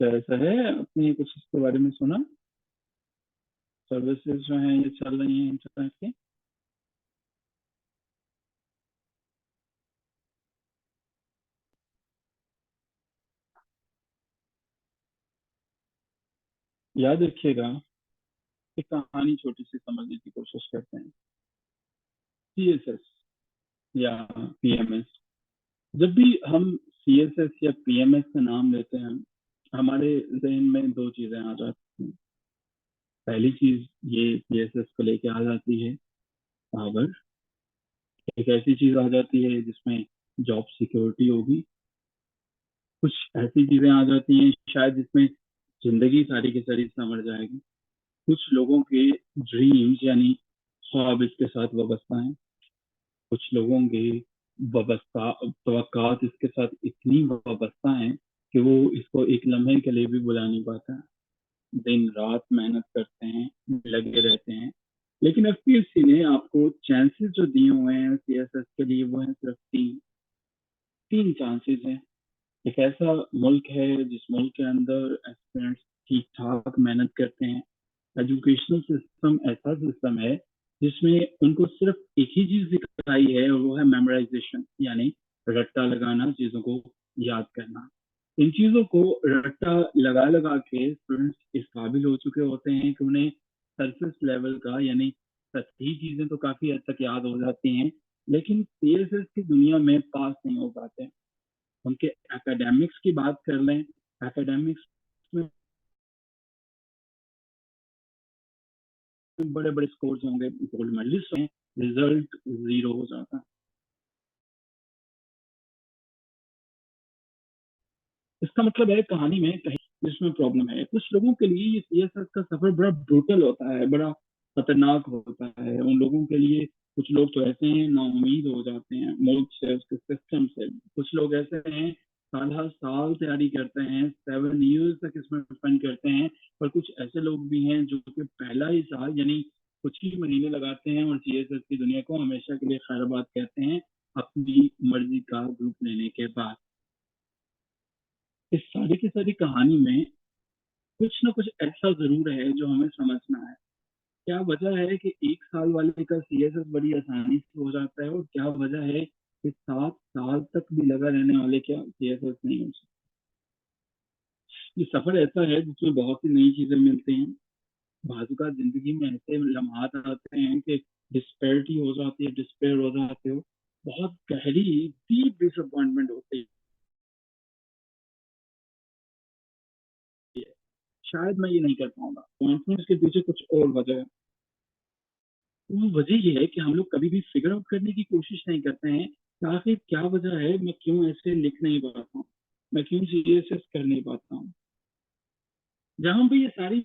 कैसा है? आपने कुछ इसके बारे में सुना? सर्विसेज जो हैं ये चल रही हैं इंटरनेट की। याद रखिएगा, एक कहानी छोटी सी समझने की कोशिश करते हैं। सीएसएस या पीएमएस, जब भी हम सीएसएस या पीएमएस का नाम लेते हैं, हमारे जहन में दो चीजें आ जाती हैं। पहली चीज, ये सीएसएस को लेके आ जाती है पावर। एक ऐसी चीज आ जाती है जिसमें जॉब सिक्योरिटी होगी। कुछ ऐसी चीजें आ जाती हैं शायद जिसमें जिंदगी सारी की सारी संवर जाएगी। कुछ लोगों के ड्रीम्स यानी ख्वाब इसके साथ वाबस्ता हैं। कुछ लोगों के वाबस्ता तवक्कात इसके साथ इतनी वाबस्ता हैं कि वो इसको एक लम्हे के लिए भी बुला नहीं पाता। दिन रात मेहनत करते हैं, लगे रहते हैं। लेकिन एफपीएससी ने आपको चांसेस जो दिए हुए हैं सीएसएस के लिए, वो है सिर्फ तीन। तीन चांसेस हैं। एक ऐसा मुल्क है जिस मुल्क के अंदर एस्पिरेंट्स ठीक ठाक मेहनत करते हैं। एजुकेशनल सिस्टम ऐसा सिस्टम है जिसमें उनको सिर्फ एक ही चीज सिखाई है, और वो है मेमोराइजेशन, यानी रट्टा लगाना, चीजों को याद करना। इन चीजों को रट्टा लगा लगा के स्टूडेंट्स इस काबिल हो चुके होते हैं कि उन्हें सरफेस लेवल का यानी सतही चीजें तो काफी हद तक याद हो जाती हैं, लेकिन सीएसएस की दुनिया में पास नहीं हो पाते। उनके एकेडमिक्स की बात कर लें, एकेडमिक्स में बड़े बड़े स्कोर्स होंगे, गोल्ड मेडलिस्ट हैं, रिजल्ट जीरो हो जाता है। इसका मतलब है कहानी में कहीं जिसमें प्रॉब्लम है। कुछ लोगों के लिए ये सीएसएस का सफर बड़ा ब्रूटल होता है, बड़ा खतरनाक होता है। उन लोगों के लिए कुछ लोग तो ऐसे हैं नाउमीद हो जाते हैं मुल्क से, उसके सिस्टम से। कुछ लोग ऐसे हैं साल हर साल तैयारी करते हैं, 7 years तक इसमें स्पेंड करते हैं। पर कुछ ऐसे लोग भी हैं जो कि पहला ही साल यानी कुछ ही महीने लगाते हैं और सीएसएस की दुनिया को हमेशा के लिए खैराबाद कहते हैं अपनी मर्जी का ग्रुप लेने के बाद। इस सारी की सारी कहानी में कुछ ना कुछ ऐसा जरूर है जो हमें समझना है। क्या वजह है कि 1 साल वाले का सीएसएस बड़ी आसानी से हो जाता है, और क्या वजह है कि 7 साल तक भी लगा रहने वाले क्या सीएसएस नहीं हो सकता? ये सफर ऐसा है जिसमें बहुत सी नई चीजें मिलती हैं। बाजुका जिंदगी में ऐसे लम्हात आते हैं कि डिस्पेरिटी हो जाती है, डिस्पेयर हो जाते हो, बहुत गहरी डीप डिसअपॉइंटमेंट होती है। शायद मैं ये नहीं कर पाऊंगा, कॉन्फिडेंस के पीछे कुछ और वजह है। वो वजह ये है कि हम लोग कभी भी फिगर आउट करने की कोशिश नहीं करते हैं कि आखिर क्या वजह है, मैं क्यों ऐसे लिख नहीं पाता हूँ, मैं क्यों सीरियस कर नहीं पाता हूँ। जहां पे ये सारी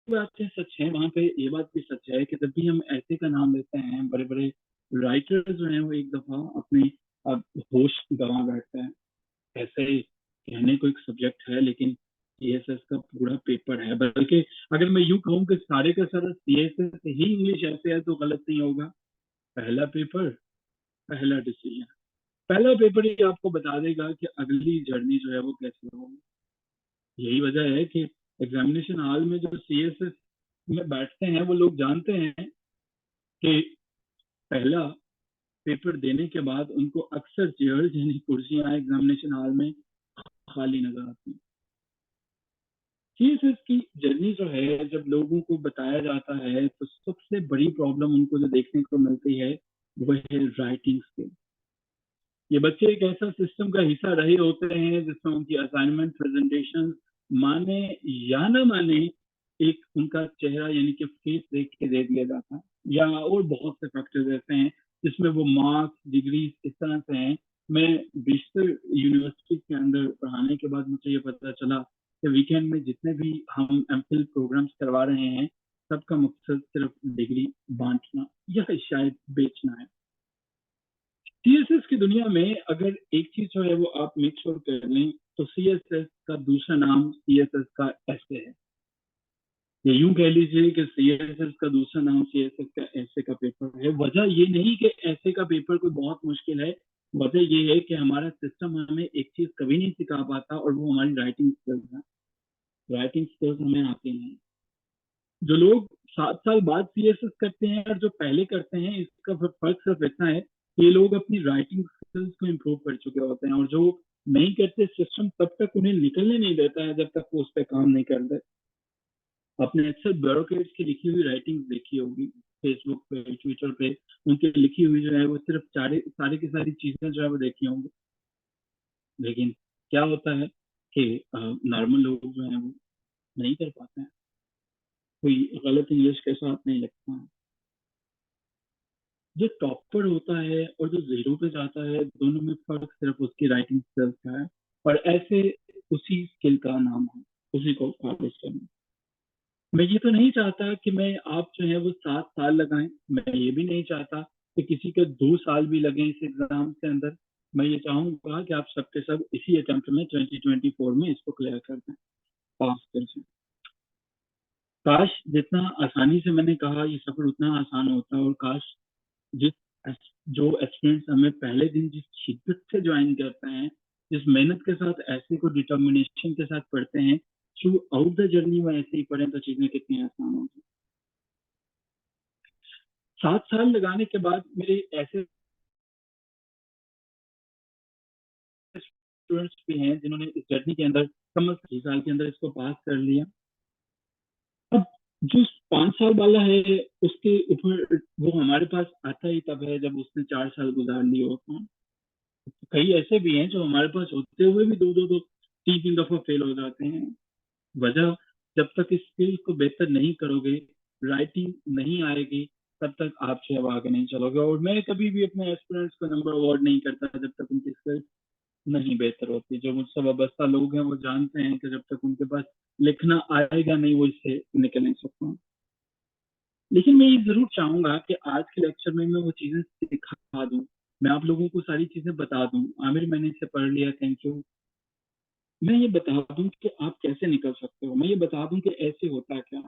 बातें सच है, वहां पे ये बात भी सच है कि जब भी हम ऐसे का नाम लेते हैं, बड़े बड़े राइटर्स जो हैं वो एक दफा अपने अब होश गंवा बैठते हैं। ऐसे कहने को एक सब्जेक्ट है, लेकिन सीएसएस का पूरा पेपर है। बल्कि अगर मैं यूं कहूँ कि सारे का सारा सीएसएस ही इंग्लिश ऐसे है तो गलत नहीं होगा। पहला पेपर, पहला डिसीजन, पहला पेपर ही आपको बता देगा कि अगली जर्नी जो है वो कैसे होगी। यही वजह है कि एग्जामिनेशन हॉल में जो सीएसएस में बैठते हैं वो लोग जानते हैं कि पहला पेपर देने के बाद उनको अक्सर चेयर्स यानी कुर्सियां एग्जामिनेशन हॉल में खाली नजर आती हैं। सीएसएस की जर्नी जो है जब लोगों को बताया जाता है तो सबसे बड़ी प्रॉब्लम उनको जो देखने को मिलती है वो है राइटिंग स्किल। ये बच्चे एक ऐसा सिस्टम का हिस्सा रहे होते हैं जिसमें उनकी असाइनमेंट प्रेजेंटेशन माने या ना माने, एक उनका चेहरा यानी कि फेस देख के दे दिया जाता है, या और बहुत से फैक्टर्स ऐसे हैं जिसमें वो मार्क्स डिग्री इस तरह से हैं। मैं बेशतर यूनिवर्सिटी के अंदर पढ़ाने के बाद मुझे ये पता चला कि वीकेंड में जितने भी हम एमफिल प्रोग्राम्स करवा रहे हैं, सबका मकसद सिर्फ डिग्री बांटना या शायद बेचना है। सीएसएस की दुनिया में अगर एक चीज जो है वो आप मेक श्योर कर लें तो सीएसएस का दूसरा नाम सीएसएस का ऐसे है। या यूं कह लीजिए कि सीएसएस का दूसरा नाम सीएसएस का ऐसे का पेपर है। वजह ये नहीं कि ऐसे का पेपर कोई बहुत मुश्किल है, वजह ये है कि हमारा सिस्टम हमें एक चीज कभी नहीं सिखा पाता और वो हमारी राइटिंग स्किल्स है। राइटिंग स्किल्स हमें आती हैं। जो लोग 7 साल बाद सीएसएस करते हैं और जो पहले करते हैं, इसका फर्क सिर्फ इतना है कि ये लोग अपनी राइटिंग स्किल्स को इम्प्रूव कर चुके होते हैं, और जो नहीं करते, सिस्टम तब तक उन्हें निकलने नहीं देता है जब तक वो उस पर काम नहीं करते। आपने अक्सर ब्यूरोक्रेट्स की लिखी हुई राइटिंग देखी होगी फेसबुक पे, ट्विटर पे। उनकी लिखी हुई जो है वो सिर्फ सारी की सारी चीजें जो है वो देखी होंगी, लेकिन क्या होता है कि नॉर्मल लोग जो है वो नहीं कर पाते हैं। कोई गलत इंग्लिश के साथ नहीं लिखता है। जो टॉपर होता है और जो जीरो पे जाता है, दोनों में फर्क सिर्फ उसकी राइटिंग स्किल्स का है। और ऐसे उसी स्किल का नाम है, उसी को पॉलिश करना। मैं ये तो नहीं चाहता कि मैं आप जो है वो 7 साल लगाएं। मैं ये भी नहीं चाहता कि किसी के 2 साल भी लगे इस एग्जाम के अंदर। मैं ये चाहूंगा कि आप सबके सब इसी अटेम्प्ट में 2024 में इसको क्लियर कर दें, पास कर दें। काश जितना आसानी से मैंने कहा ये सफर उतना आसान होता, और काश जिस जो एक्सपीरियंस हमें पहले दिन जिस शिद्दत से ज्वाइन करते हैं, जिस मेहनत के साथ ऐसे को डिटर्मिनेशन के साथ पढ़ते हैं, थ्रू आउट द जर्नी में ऐसे ही पढ़ें तो चीजें कितनी आसान होगी। 7 साल लगाने के बाद मेरे ऐसे स्टूडेंट्स भी हैं जिन्होंने इस जर्नी के अंदर कम से कम 3 साल के अंदर इसको पास कर लिया। अब जो 5 साल वाला है, उसके ऊपर वो हमारे पास आता ही तब है जब उसने 4 साल गुजार लिए होते हैं। कई ऐसे भी हैं जो हमारे पास होते हुए भी दो 3 3 दफा फेल हो जाते हैं। वजह, जब तक इस स्किल को बेहतर नहीं करोगे, राइटिंग नहीं आएगी, तब तक आप जो है आगे नहीं चलोगे। और मैं कभी भी अपने एस्पिरेंट्स को नंबर अवार्ड नहीं करता जब तक उनकी स्किल नहीं बेहतर होती। जो मुझसे वाबस्ता लोग हैं वो जानते हैं कि जब तक उनके पास लिखना आएगा नहीं, वो इससे निकल नहीं सकता। लेकिन मैं ये जरूर चाहूंगा कि आज के लेक्चर में मैं वो चीजें सिखा दूं, मैं आप लोगों को सारी चीजें बता दूं। आमिर, मैंने इसे पढ़ लिया, थैंक यू। मैं ये बता दूं कि आप कैसे निकल सकते हो, मैं ये बता दूं कि ऐसे होता है क्या,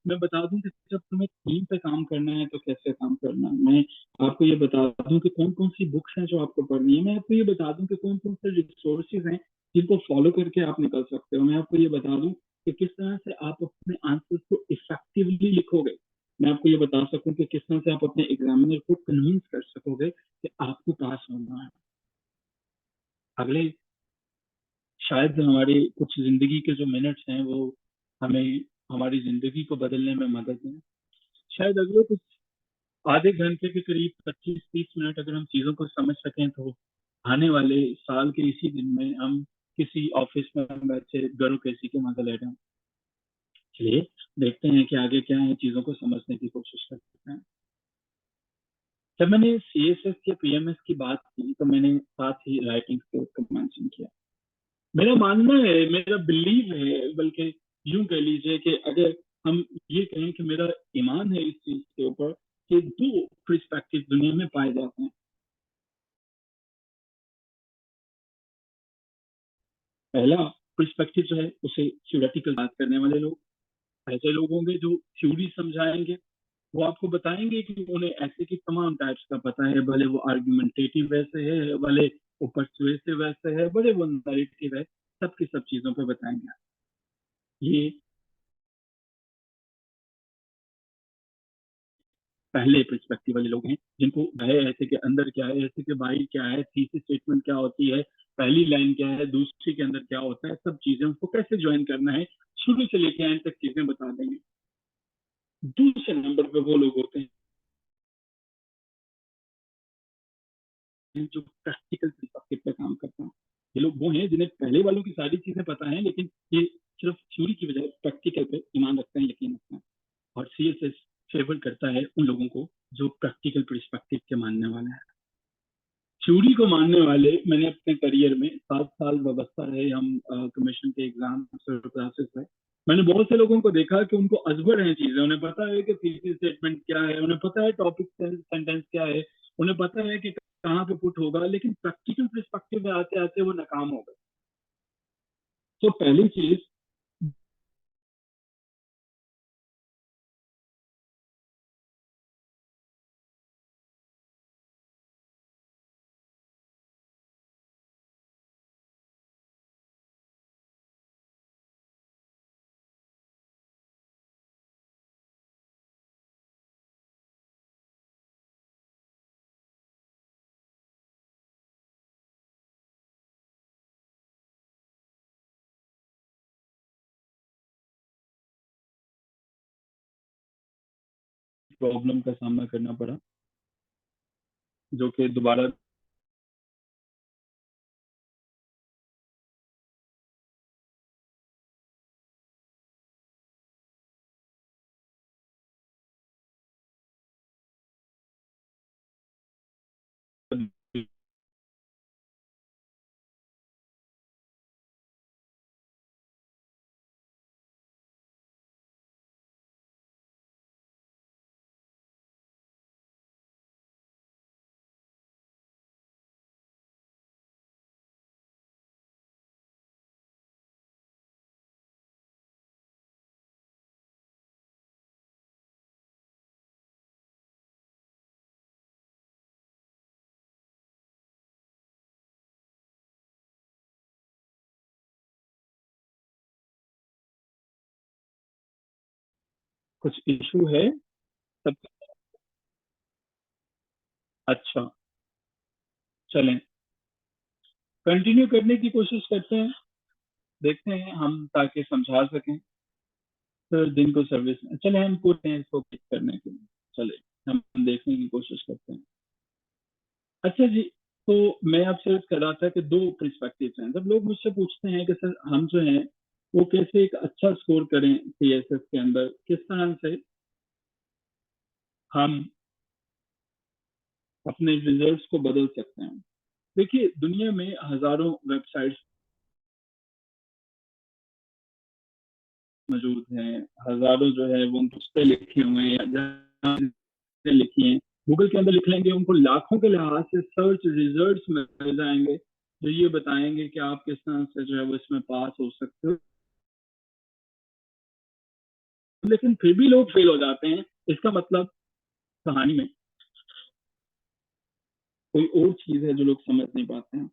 मैं बता दूं कि जब तुम्हें टीम पे काम करना है तो कैसे काम करना है। मैं आपको ये बता दूं कि कौन कौन सी बुक्स हैं जो आपको पढ़नी है। मैं आपको ये बता दूं कि कौन कौन से रिसोर्सेज हैं जिनको फॉलो करके आप निकल सकते हो। मैं आपको ये बता दूं कि किस तरह से आप अपने आंसर्स को इफेक्टिवली लिखोगे। मैं आपको ये बता सकूं कि किस तरह से आप अपने एग्जामिनर को कन्विंस कर सकोगे कि आपको पास होना है। अगले शायद हमारे कुछ जिंदगी के जो मिनट्स हैं वो हमें हमारी जिंदगी को बदलने में मदद दें। शायद अगले कुछ आधे घंटे के करीब 25 30 मिनट अगर हम चीजों को समझ सकें, तो आने वाले साल के इसी दिन में हम किसी ऑफिस में बैठे ब्यूरोक्रेसी के मजा ले रहे हैं। चलिए देखते हैं कि आगे क्या है, चीजों को समझने की कोशिश करते हैं। जब मैंने सीएसएस या पीएमएस की बात की तो मैंने साथ ही राइटिंग स्किल्स को मेंशन किया। मेरा मानना है, मेरा बिलीव है, बल्कि यूं कह लीजिए कि अगर हम ये कहें कि मेरा ईमान है इस चीज के ऊपर कि दो पर्सपेक्टिव दुनिया में पाए जाते हैं। पहला पर्सपेक्टिव जो है उसे थ्योरेटिकल बात करने वाले लोग, ऐसे लोग होंगे जो थ्योरी समझाएंगे। वो आपको बताएंगे कि उन्हें ऐसे की तमाम टाइप्स का पता है, भले वो आर्ग्यूमेंटेटिव वैसे है, भले वो पर्सुएसिव वैसे है, भले वो नरेटिव है, सबकी सब चीजों पे बताएंगे। ये पहले पर्सपेक्टिव वाले लोग हैं जिनको है ऐसे के अंदर क्या है, ऐसे के बाहर क्या है, थीसिस स्टेटमेंट क्या होती है, पहली लाइन क्या है, दूसरी के अंदर क्या होता है, सब चीजें उसको कैसे ज्वाइन करना है, शुरू से लेकर एंड तक चीजें बता देंगे। दूसरे नंबर पे वो लोग होते हैं जो प्रैक्टिकल पर्सपेक्टिव पे काम करते हैं। ये लोग वो हैं जिन्हें पहले वालों की सारी चीजें पता है, लेकिन ये सिर्फ थ्योरी की बजाय प्रैक्टिकल पे ईमान रखते हैं, यकीन रखते हैं। और सीएसएस फेवर करता है उन लोगों को जो प्रैक्टिकल पर्सपेक्टिव के मानने वाले हैं। थ्योरी को मानने वाले, मैंने अपने करियर में 7 साल वाबस्ता रहे हम कमीशन के एग्जाम क्लासेस में, मैंने बहुत से लोगों को देखा कि उनको अजबर है चीजें, उन्हें पता है कि थीसिस स्टेटमेंट क्या है, उन्हें पता है टॉपिक सेंटेंस क्या है, उन्हें पता है कि कहाँ पे पुट होगा, लेकिन प्रैक्टिकल पर्सपेक्टिव में आते आते वो नाकाम हो गए। तो पहली चीज प्रॉब्लम का सामना करना पड़ा, जो कि दोबारा कुछ इशू है सब। अच्छा, चलें कंटिन्यू करने की कोशिश करते हैं, देखते हैं हम ताकि समझा सकें। सर दिन को सर्विस में चले, हम पूरे हैं इसको पिक करने के लिए, चले हम देखने की कोशिश करते हैं। अच्छा जी, तो मैं आपसे अर्ज कर रहा था कि दो पर्सपेक्टिव हैं। जब लोग मुझसे पूछते हैं कि सर हम जो है वो कैसे एक अच्छा स्कोर करें सीएसएस के अंदर, किस तरह से हम अपने रिजल्ट्स को बदल सकते हैं। देखिए दुनिया में हजारों वेबसाइट्स मौजूद हैं, हजारों जो है वो उस पर लिखे हुए हैं, जहाँ से लिखी हैं गूगल के अंदर लिख लेंगे, उनको लाखों के लिहाज से सर्च रिजल्ट्स मिल जाएंगे जो ये बताएंगे कि आप किस तरह से जो है वो इसमें पास हो सकते हो। लेकिन फिर भी लोग फेल हो जाते हैं, इसका मतलब कहानी में कोई और चीज है जो लोग समझ नहीं पाते हैं।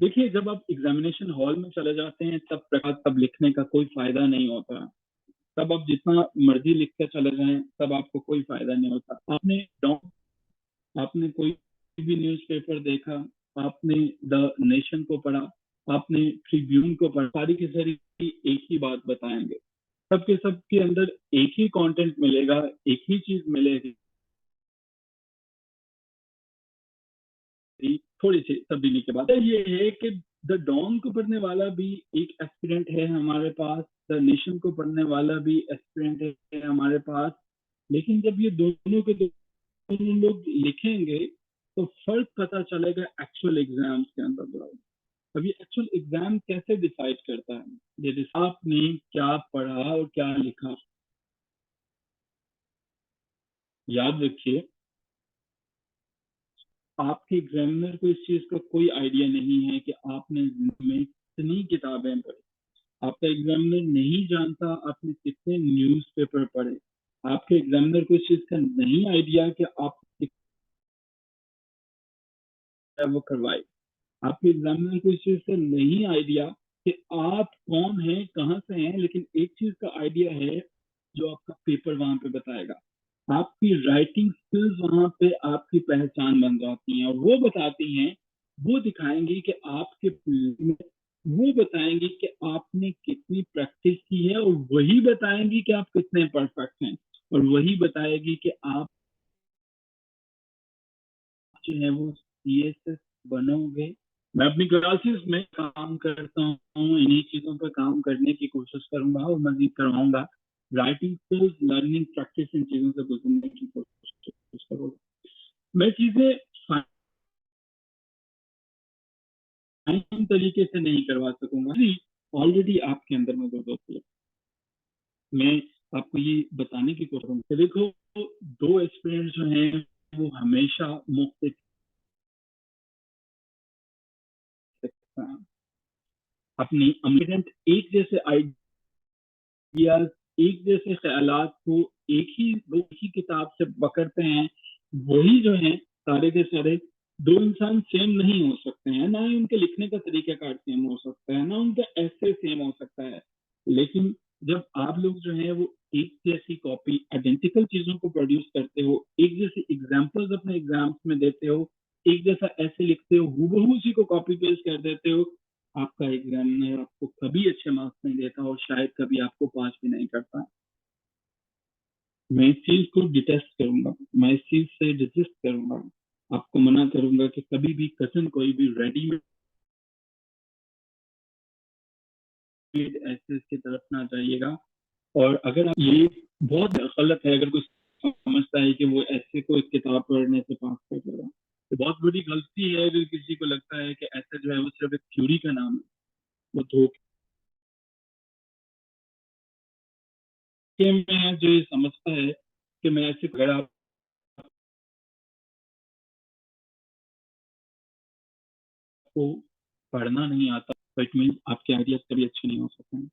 देखिए जब आप एग्जामिनेशन हॉल में चले जाते हैं तब लिखने का कोई फायदा नहीं होता। तब आप जितना मर्जी लिख कर चले जाएं तब आपको कोई फायदा नहीं होता। आपने कोई भी न्यूज़पेपर देखा, आपने द नेशन को पढ़ा, आपने ट्रिब्यून को पढ़ा, सारी की सारी एक ही बात बताएंगे। सबके सबके अंदर एक ही कंटेंट मिलेगा, एक ही चीज मिलेगी, थोड़ी सी तब्दीली के बाद। ये है कि द डॉन को पढ़ने वाला भी एक एस्पिरेंट है हमारे पास, द नेशन को पढ़ने वाला भी एस्पिरेंट है हमारे पास। लेकिन जब ये दोनों के दोनों लोग लिखेंगे तो फर्क पता चलेगा एक्चुअल एग्जाम्स के अंदर। अब ये एक्चुअल एग्जाम कैसे डिसाइड करता है, ये आपने क्या पढ़ा और क्या लिखा। याद रखिए आपके एग्जामिनर को इस चीज का कोई आइडिया नहीं है कि आपने जिंदगी में कितनी किताबें पढ़ी। आपका एग्जामिनर नहीं जानता आपने कितने न्यूज़पेपर पढ़े। आपके एग्जामिनर को इस चीज का नहीं आइडिया कि आप वो करवाए। आपके एग्जामिनर को इस चीज का नहीं आइडिया कि आप कौन हैं, कहाँ से हैं। लेकिन एक चीज का आइडिया है जो आपका पेपर वहां पे बताएगा। आपकी राइटिंग स्किल्स वहां पे आपकी पहचान बन जाती हैं और वो बताती हैं, वो दिखाएंगी कि आपके में, वो बताएंगी कि आपने कितनी प्रैक्टिस की है और वही बताएंगी कि आप कितने परफेक्ट हैं और वही बताएगी कि आप जो है वो सीएसएस बनोगे। मैं अपनी क्लासेस में काम करता हूँ, इन्हीं चीजों पर काम करने की कोशिश करूंगा और मजीद करवाऊंगा। राइटिंग स्किल्स, लर्निंग, प्रैक्टिस, इन चीजों से गुजरने की कोशिश करूंगा। मैं चीजें फाइन तरीके से नहीं करवा सकूंगा, ऑलरेडी आपके अंदर में वो दोस्त है। मैं आपको ये बताने की कोशिश करूंगा। देखो दो एक्सपीरियंस जो हैं वो हमेशा मुख्त अपनी अमिडेंट एक जैसे आइडियाज, एक जैसे ख्यालात को एक ही किताब से पकड़ते हैं। वही जो है सारे के सारे दो इंसान सेम नहीं हो सकते हैं, ना ही उनके लिखने का तरीकाकार सेम हो सकता है, ना उनका ऐसे सेम हो सकता है। लेकिन जब आप लोग जो है वो एक जैसी कॉपी आइडेंटिकल चीजों को प्रोड्यूस करते हो, एक जैसे एग्जाम्पल्स अपने एग्जाम्स में देते हो, एक जैसा ऐसे लिखते हो, हूबहू उसी को कॉपी पेस्ट कर देते हो, आपका एग्जामिनर आपको कभी अच्छे मार्क्स नहीं देता और शायद कभी आपको पास भी नहीं करता। मैं इस चीज को डिटेस्ट करूंगा, मैं इस चीज से डिजिस्ट करूंगा, आपको मना करूंगा कि कभी भी कथन कोई भी रेडीमेड ऐसे की तरफ ना जाइएगा। और अगर आप ये बहुत गलत है अगर कोई समझता है कि वो ऐसे को एक किताब पढ़ने से पास कर देगा, तो बहुत बड़ी गलती है अगर किसी को लगता है कि ऐसे जो है वो सिर्फ एक थ्योरी का नाम है। वो धोखे में है जो ये समझता है कि मैं ऐसे, अगर आपको पढ़ना नहीं आता तो इट मीन आपके आइडियाज कभी अच्छे नहीं हो सकते हैं।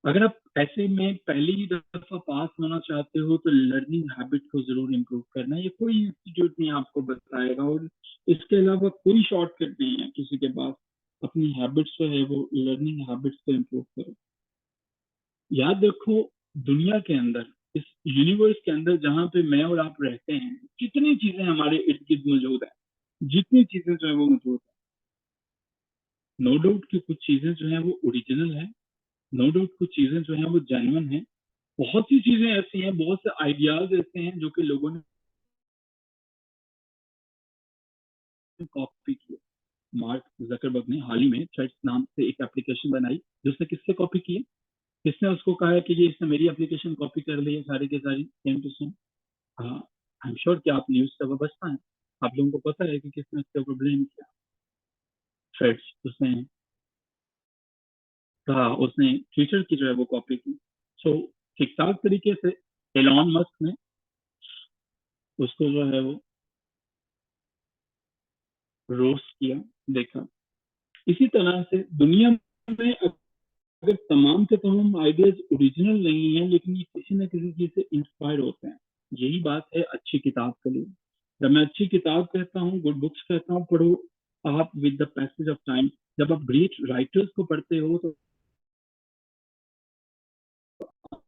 अगर आप ऐसे में पहली ही दफा पास होना चाहते हो तो लर्निंग हैबिट को जरूर इम्प्रूव करना है। ये कोई इंस्टीट्यूट नहीं आपको बताएगा, और इसके अलावा कोई शॉर्टकट नहीं है किसी के पास। अपनी हैबिट्स जो है वो लर्निंग हैबिट्स को इम्प्रूव करो। याद रखो, दुनिया के अंदर, इस यूनिवर्स के अंदर जहाँ पे मैं और आप रहते हैं, कितनी चीजें हमारे इर्द गिर्द मौजूद है, जितनी चीजें जो है वो मौजूद है, नो डाउट कि कुछ चीजें जो है वो ओरिजिनल है, नो डाउट कुछ चीजें जो है वो जेन्युइन है, बहुत सी चीजें ऐसी हैं, बहुत से आइडियाज ऐसे हैं जो कि लोगों ने कॉपी किए। मार्क जकरबर्ग ने हाल ही में थ्रेड्स नाम से एक एप्लीकेशन बनाई, जिसने किससे कॉपी की है? किसने उसको कहा है कि ये इसने मेरी एप्लीकेशन कॉपी कर ली है सारी की सारी सेम टू सेम? हाँ, आई एम श्योर कि आप न्यूज से बचता है, आप लोगों को पता है कि किसने इसके ऊपर ब्लेम किया। थ्रेड्स उसने कहा, उसने ट्विटर की जो है वो कॉपी की। सो ठीक ठाक तरीके से एलॉन मस्क ने उसको जो है वो रोस्ट किया, देखा। इसी तरह से दुनिया में अगर तमाम के तमाम आइडियाज ओरिजिनल नहीं है, लेकिन ये किसी न किसी चीज से इंस्पायर होते हैं। यही बात है अच्छी किताब के लिए। जब मैं अच्छी किताब कहता हूँ, गुड बुक्स कहता हूँ, पढ़ो आप with the passage of time. जब आप ग्रेट राइटर्स को पढ़ते हो तो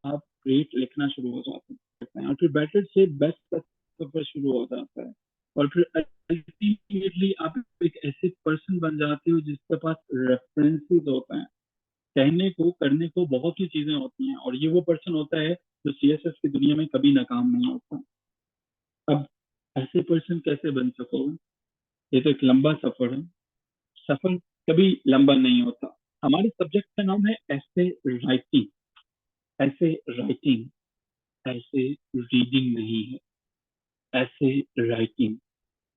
आप ग्रेट लिखना शुरू हो जाते हैं, और फिर बेटर से बेस्ट सफर शुरू हो जाता है। और फिर अल्टीमेटली आप एक ऐसे पर्सन बन जाते हो जिसके पास रेफरेंसेस होते हैं, कहने को करने को बहुत सी चीजें होती हैं, और ये वो पर्सन होता है जो सीएसएस की दुनिया में कभी नाकाम नहीं होता। अब ऐसे पर्सन कैसे बन सकोगे? ये तो एक लंबा सफर है। सफर कभी लंबा नहीं होता। हमारे सब्जेक्ट का नाम है ऐसे राइटिंग। ऐसे राइटिंग, ऐसे रीडिंग नहीं है, ऐसे राइटिंग।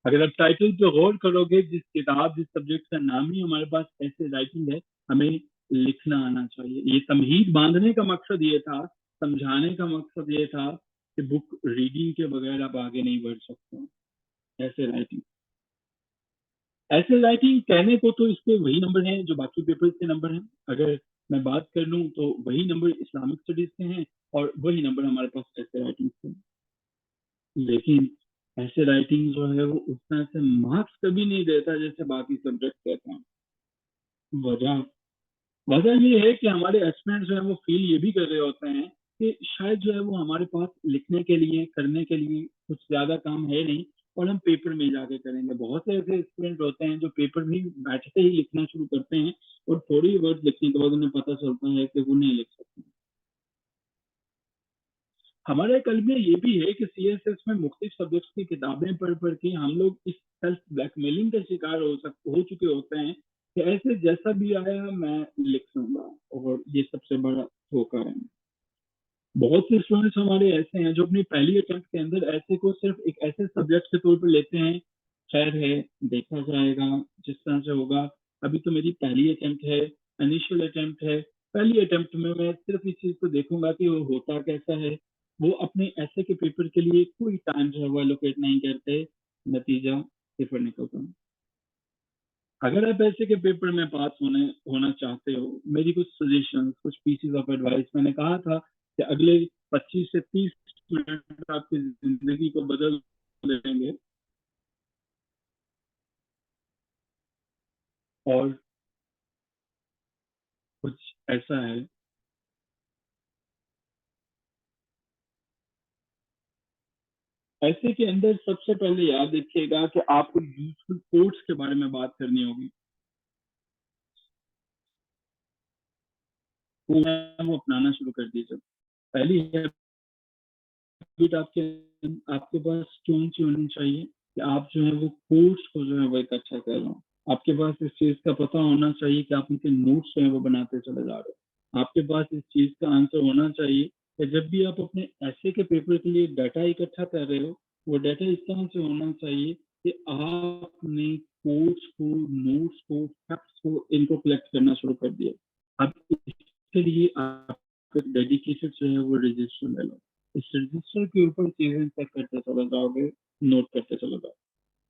अगर आप टाइटल पे गौर करोगे, जिस किताब जिस सब्जेक्ट का नाम ही हमारे पास ऐसे राइटिंग है, हमें लिखना आना चाहिए। ये तमहीद बांधने का मकसद ये था, समझाने का मकसद ये था कि बुक रीडिंग के बगैर आप आगे नहीं बढ़ सकते। ऐसे राइटिंग, ऐसे राइटिंग कहने को तो इसके वही नंबर हैं जो बाकी पेपर्स के नंबर हैं। अगर मैं बात कर लूँ तो वही नंबर इस्लामिक स्टडीज के हैं, और वही नंबर हमारे पास ऐसे राइटिंग के हैं। लेकिन ऐसे राइटिंग जो है वो उतना से मार्क्स कभी नहीं देता जैसे बाकी सब्जेक्ट कहते हैं। वजह वजह ये है कि हमारे एस्पिरेंट्स जो है वो फील ये भी कर रहे होते हैं कि शायद जो है वो हमारे पास लिखने के लिए, करने के लिए कुछ ज्यादा काम है नहीं, और हम पेपर में जाके करेंगे। बहुत से ऐसे स्टूडेंट होते हैं जो पेपर में बैठते ही लिखना शुरू करते हैं, और थोड़ी वर्ड लिखने के बाद उन्हें पता चलता है कि वो नहीं लिख सकते। हमारे कल में ये भी है कि सीएसएस में मुख्तलिफ सब्जेक्ट्स की किताबें पढ़ पढ़ के हम लोग इस सेल्फ ब्लैकमेलिंग का शिकार हो चुके होते हैं कि ऐसे जैसा भी आया मैं लिख लूंगा, और ये सबसे बड़ा धोखा है। बहुत से स्टूडेंट्स हमारे ऐसे हैं जो अपनी पहली अटेम्प्ट के अंदर ऐसे को सिर्फ एक ऐसे सब्जेक्ट के तौर पर लेते हैं, खैर है, देखा जाएगा, जिस तरह से होगा। अभी तो मेरी पहली अटेम्प्ट है, इनिशियल अटेम्प्ट है। पहली अटेम्प्ट में मैं सिर्फ इस चीज को देखूंगा कि वो होता कैसा है। वो अपने ऐसे के पेपर के लिए कोई टाइम जो है वो एलोकेट नहीं करते, नतीजा सिफर निकलता है। अगर आप ऐसे के पेपर में पास होना चाहते हो, मेरी कुछ सजेशन, कुछ पीसेस ऑफ एडवाइस, मैंने कहा था कि अगले 25 से 30 मिनट आपकी जिंदगी को बदल देंगे। और कुछ ऐसा है, ऐसे के अंदर सबसे पहले याद रखिएगा कि आपको यूजफुल कोट्स के बारे में बात करनी होगी। वो है वो अपनाना शुरू कर दीजिए। पहली है हैबिट आपके पास कौन सी होनी चाहिए कि आप जो है वो कोर्स को जो है वो इकट्ठा कर रहे हो। आपके पास इस चीज का पता होना चाहिए कि आप उनके नोट्स जो है वो बनाते चले जा रहे हो। आपके पास इस चीज का आंसर होना चाहिए कि जब भी आप अपने ऐसे के पेपर के लिए डाटा इकट्ठा कर रहे हो, वो डाटा इस तरह से होना चाहिए कि आपने कोर्स को, नोट्स को, फैक्ट्स को, इनको कलेक्ट करना शुरू कर दिया। अब इसके लिए आप डेडिकेटेड जो है वो रजिस्टर ले लो। इस रजिस्टर के ऊपर चीजें चेक करते चले जाओगे, नोट करते चले जाओ।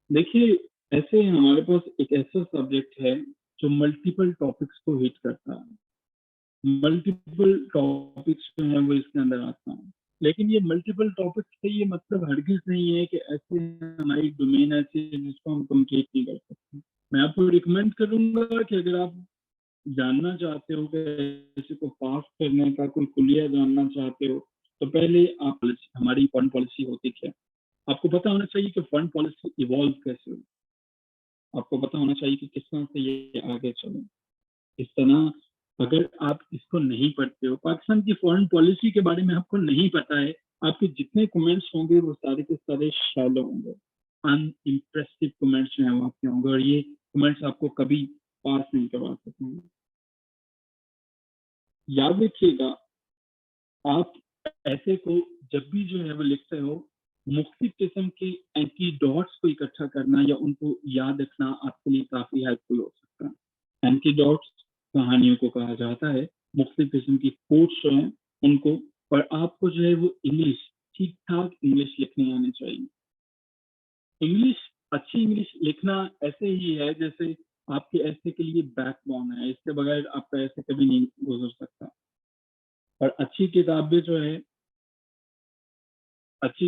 देखिए, ऐसे हमारे पास एक ऐसा सब्जेक्ट है जो मल्टीपल टॉपिक्स को हिट करता है। मल्टीपल टॉपिक्स जो है वो इसके अंदर आता है। लेकिन ये मल्टीपल टॉपिक्स का ये मतलब हरगिज नहीं है कि ऐसे हमारी डोमेन ऐसी है जिसको हम कंप्लीट नहीं कर सकते। मैं आपको रिकमेंड करूंगा कि अगर आप जानना चाहते हो कि किसी को पास करने का कोई कुलिया जानना चाहते हो, तो पहले आप हमारी फंड पॉलिसी होती क्या, आपको पता होना चाहिए कि फंड पॉलिसी इवॉल्व कैसे हो। आपको पता होना चाहिए कि किस तरह से ये आगे चले। इस तरह अगर आप इसको नहीं पढ़ते हो, पाकिस्तान की फॉरेन पॉलिसी के बारे में आपको नहीं पता है, आपके जितने कमेंट्स होंगे वो सारे के सारे शैलो होंगे, अनइम्प्रेसिव कमेंट्स जो हैं वो आपके होंगे, और ये कमेंट्स आपको कभी पास नहीं करवा सकेंगे। याद रखिएगा, आप ऐसे को जब भी जो है वो लिखते हो, मुख्तलिफ किस्म के एंटीडॉट्स को इकट्ठा करना या उनको याद रखना आपके लिए काफी हेल्पफुल हो सकता है। एंटीडॉट्स कहानियों को कहा जाता है, मुख्तलिफ किस्म की कोट्स जो हैं उनको। पर आपको जो है वो इंग्लिश, ठीक ठाक इंग्लिश लिखनी आनी चाहिए। इंग्लिश, अच्छी इंग्लिश लिखना ऐसे ही है जैसे आपके ऐसे के लिए बैकबोन है, इसके बगैर आपका ऐसे कभी नहीं गुजर सकता। और अच्छी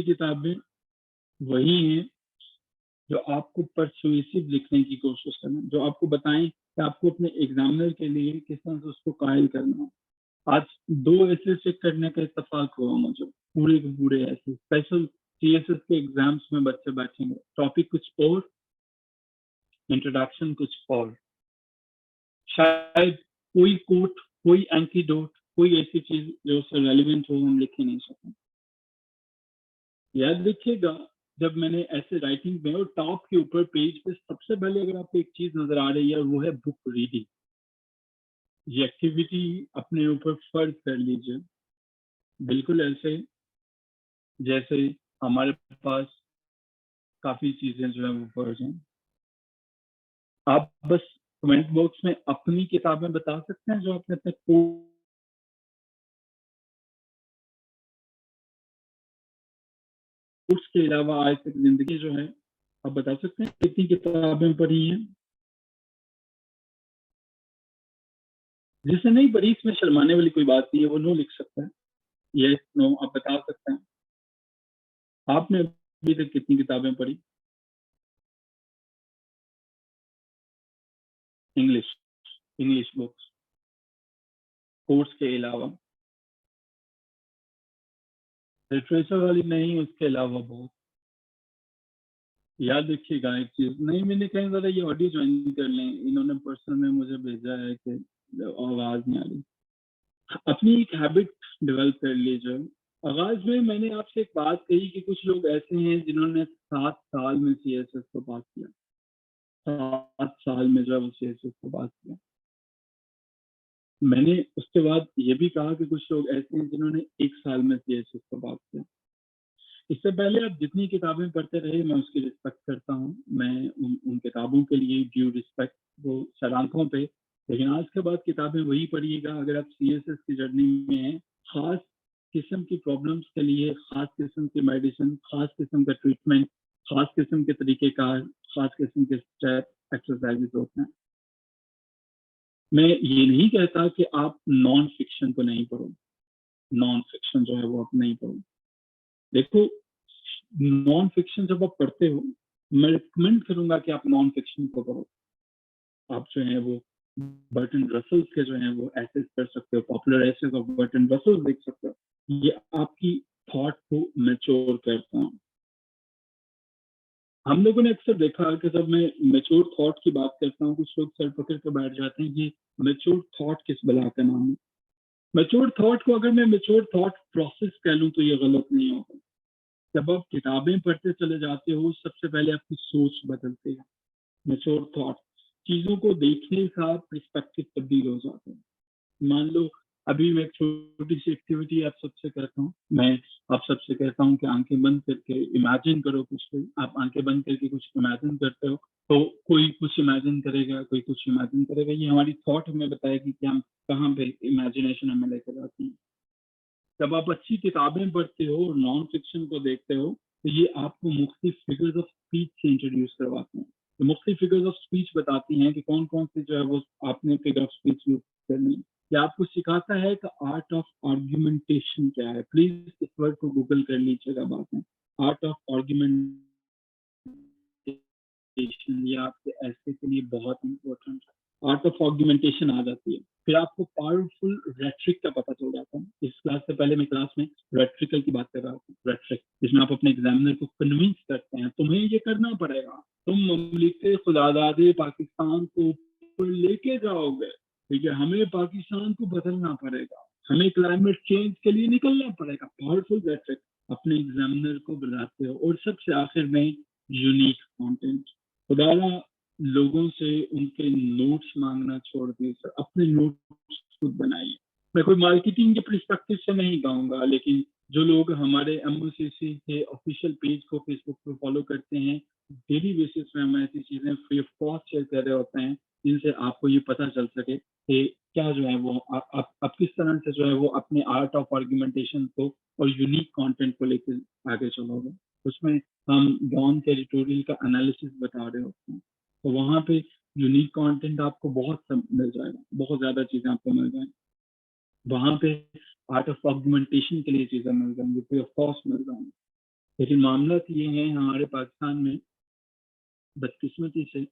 किताबें वही हैं जो आपको परसुएसिव लिखने की कोशिश करना, जो आपको बताएं कि आपको अपने एग्जामिनर के लिए किस तरह से उसको कायल करना है। आज 2 ऐसे चेक करने का इत्तेफाक हुआ मुझे, पूरे के पूरे ऐसे स्पेशल सीएसएस के एग्जाम्स में बच्चे बैठेंगे, टॉपिक कुछ और, इंट्रोडक्शन कुछ और, शायद कोई कोट, कोई एंटीडोट, कोई ऐसी चीज जो उससे रेलिवेंट हो हम लिख ही नहीं सकते। याद रखिएगा, जब मैंने ऐसे राइटिंग में और टॉप के ऊपर पेज पे सबसे पहले अगर आपको एक चीज नजर आ रही है वो है बुक रीडिंग। ये एक्टिविटी अपने ऊपर फर्ज कर लीजिए, बिल्कुल ऐसे जैसे हमारे पास काफी चीजें जो है वो फर्ज हैं। आप बस कमेंट बॉक्स में अपनी किताबें बता सकते हैं जो आपने अपने कोर्स के अलावा आज तक जिंदगी जो है, आप बता सकते हैं कितनी किताबें पढ़ी हैं। जिसे नहीं पढ़ी इसमें शर्माने वाली कोई बात नहीं है, वो नो लिख सकता है, यस नो आप बता सकते हैं। आपने अभी तक कितनी किताबें पढ़ी इंग्लिश, इंग्लिश बुक्स, कोर्स के अलावा? लिटरेचर वाली नहीं, उसके अलावा बहुत। याद रखिएगा एक चीज, नहीं मैंने कहीं जरा ये ऑडियो ज्वाइन कर लें, इन्होंने पर्सनल में मुझे भेजा है कि आवाज नहीं आ रही। अपनी एक हैबिट डेवलप कर लीजिए। आगाज में मैंने आपसे एक बात कही कि कुछ लोग ऐसे हैं जिन्होंने 7 साल में सीएसएस को पास किया, 7 साल में जब सीएसएस को पास किया। मैंने उसके बाद ये भी कहा कि कुछ लोग ऐसे हैं जिन्होंने 1 साल में सीएसएस को पास किया। इससे पहले आप जितनी किताबें पढ़ते रहे मैं उसकी रिस्पेक्ट करता हूँ, मैं उन किताबों के लिए ड्यू रिस्पेक्ट वो सलाखों पे। लेकिन आज के बाद किताबें वही पढ़िएगा अगर आप सीएसएस की जर्नी में हैं। खास किस्म की प्रॉब्लम्स के लिए खास किस्म की मेडिसिन, खास किस्म का ट्रीटमेंट, खास किस्म के तरीकेकार, खास किस्म के स्टेप एक्सरसाइजेस होते हैं। मैं ये नहीं कहता कि आप नॉन फिक्शन को नहीं पढ़ो, नॉन फिक्शन जो है वो आप नहीं पढ़ो। देखो, नॉन फिक्शन जब आप पढ़ते हो, मैं रिकमेंड करूंगा कि आप नॉन फिक्शन को पढ़ो। आप जो है वो बर्टन रसल्स के जो है वो एसेस कर सकते हो, popular essays of Bertrand Russell's देख सकते हो। ये आपकी थॉट को मैच्योर करता है। हम लोगों ने अक्सर देखा कि जब मैं मैच्योर थॉट की बात करता हूँ, कुछ लोग सर पकड़ के बैठ जाते हैं कि मैच्योर थॉट किस बला का नाम है। मैच्योर थॉट को अगर मैं मैच्योर थॉट प्रोसेस कह लूँ तो ये गलत नहीं होगा। जब आप किताबें पढ़ते चले जाते हो, सबसे पहले आपकी सोच बदलती है, मैच्योर थॉट, चीजों को देखने का पर्सपेक्टिव तब्दील हो जाता है। मान लो अभी मैं एक छोटी सी एक्टिविटी आप सबसे करता हूँ, मैं आप सबसे कहता हूँ कि आंखें बंद करके इमेजिन करो कुछ। कोई आप आंखें बंद करके कुछ इमेजिन करते हो, तो कोई कुछ इमेजिन करेगा, कोई कुछ इमेजिन करेगा। ये हमारी थॉट हमें बताएगी कि हम कहाँ पे इमेजिनेशन हमें लेकर आती है। जब आप अच्छी किताबें पढ़ते हो, नॉन फिक्शन को देखते हो, तो ये आपको मुख्तलिफ फिगर्स ऑफ स्पीच से इंट्रोड्यूस करवाते हैं। तो मुख्तलिफ फिगर्स ऑफ स्पीच बताती हैं कि कौन कौन से जो है वो आपने फिगर ऑफ स्पीच यूज करनी है। ये आपको सिखाता है कि आर्ट ऑफ आर्ग्यूमेंटेशन क्या है। प्लीज इस वर्ड को गूगल कर लीजिएगा बाद में। आर्ट ऑफ आर्ग्यूमेंटेशन ये आपके ऐसे के लिए बहुत इंपॉर्टेंट है। आर्ट ऑफ आर्गुमेंटेशन आ जाती है, फिर आपको पावरफुल रेट्रिक का पता चल जाता है। इस क्लास से पहले मैं क्लास में रेट्रिकल की बात कर रहा था, रेट्रिक, जिसमें आप अपने एग्जामिनर को कन्विंस करते हैं तुम्हें ये करना पड़ेगा, तुम ममलिक खुदादादे पाकिस्तान को ऊपर लेके जाओगे, ठीक है, हमें पाकिस्तान को बदलना पड़ेगा, हमें क्लाइमेट चेंज के लिए निकलना पड़ेगा। पावरफुल रेट्रिक अपने एग्जामिनर को बताते हो। और सबसे आखिर में यूनिक कंटेंट। खुदारा लोगों से उनके नोट्स मांगना छोड़ दिए सर, अपने नोट्स खुद बनाइए। मैं कोई मार्केटिंग के परस्पेक्टिव से नहीं कहूंगा, लेकिन जो लोग हमारे एमओसीसी के ऑफिशियल पेज को फेसबुक पे फॉलो करते हैं, डेली बेसिस पे हम ऐसी चीजें फ्री ऑफ कॉस्ट शेयर कर रहे होते हैं जिनसे आपको ये पता चल सके कि क्या जो है वो आप किस तरह से जो है वो अपने आर्ट ऑफ आर्गुमेंटेशन को और यूनिक कंटेंट को लेकर आगे चलोगे। उसमें हम डॉन टेरिटोरियल का एनालिसिस बता रहे होते हैं, तो वहां पे यूनिक कंटेंट आपको बहुत सब मिल जाएगा, बहुत ज्यादा चीजें आपको मिल जाएंगी वहां पे। आर्ट ऑफ ऑगमेंटेशन के लिए चीजें मिल जाएंगी, फ्री ऑफ कॉस्ट मिल जाएंगी। लेकिन मामला तो ये है हमारे पाकिस्तान में बदकिस्मती से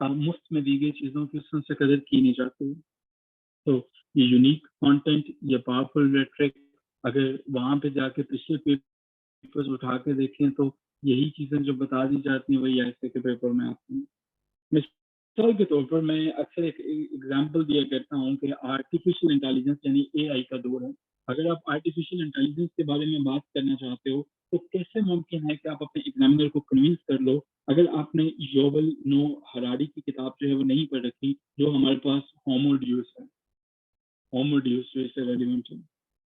मुफ्त में दी गई चीजों की उससे कदर की नहीं जाती। तो ये यूनिक कंटेंट, ये पावरफुल रेट्रिक, अगर वहां पे जाके पिछले पेपर्स उठा के देखें तो यही चीजें जो बता दी जाती हैं वही ऐसे के पेपर में आती हैं। मिसाल के तौर पर मैं अक्सर एक एग्जांपल दिया करता हूँ कि आर्टिफिशियल इंटेलिजेंस यानी एआई का दौर है। अगर आप आर्टिफिशियल इंटेलिजेंस के बारे में बात करना चाहते हो तो कैसे मुमकिन है कि आप अपने एग्जामिनर को कन्विंस कर लो अगर आपने योवल नो हरारी की किताब जो है वो नहीं पढ़ रखी, जो हमारे पास होमो ड्यूस है, होमो ड्यूस जो इससे रेलिवेंट है।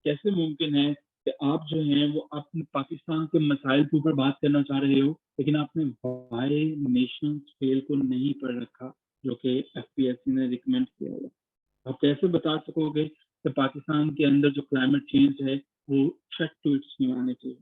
कैसे मुमकिन है कि आप जो हैं वो अपने पाकिस्तान के मसाइल के ऊपर बात करना चाह रहे हो, लेकिन आपने वाई नेशन स्केल को नहीं पढ़ रखा जो कि एफपीएससी ने रिकमेंड किया हुआ। आप कैसे बता सकोगे कि पाकिस्तान के अंदर जो क्लाइमेट चेंज है वो थ्रेट टू इट्स ह्यूमैनिटी है?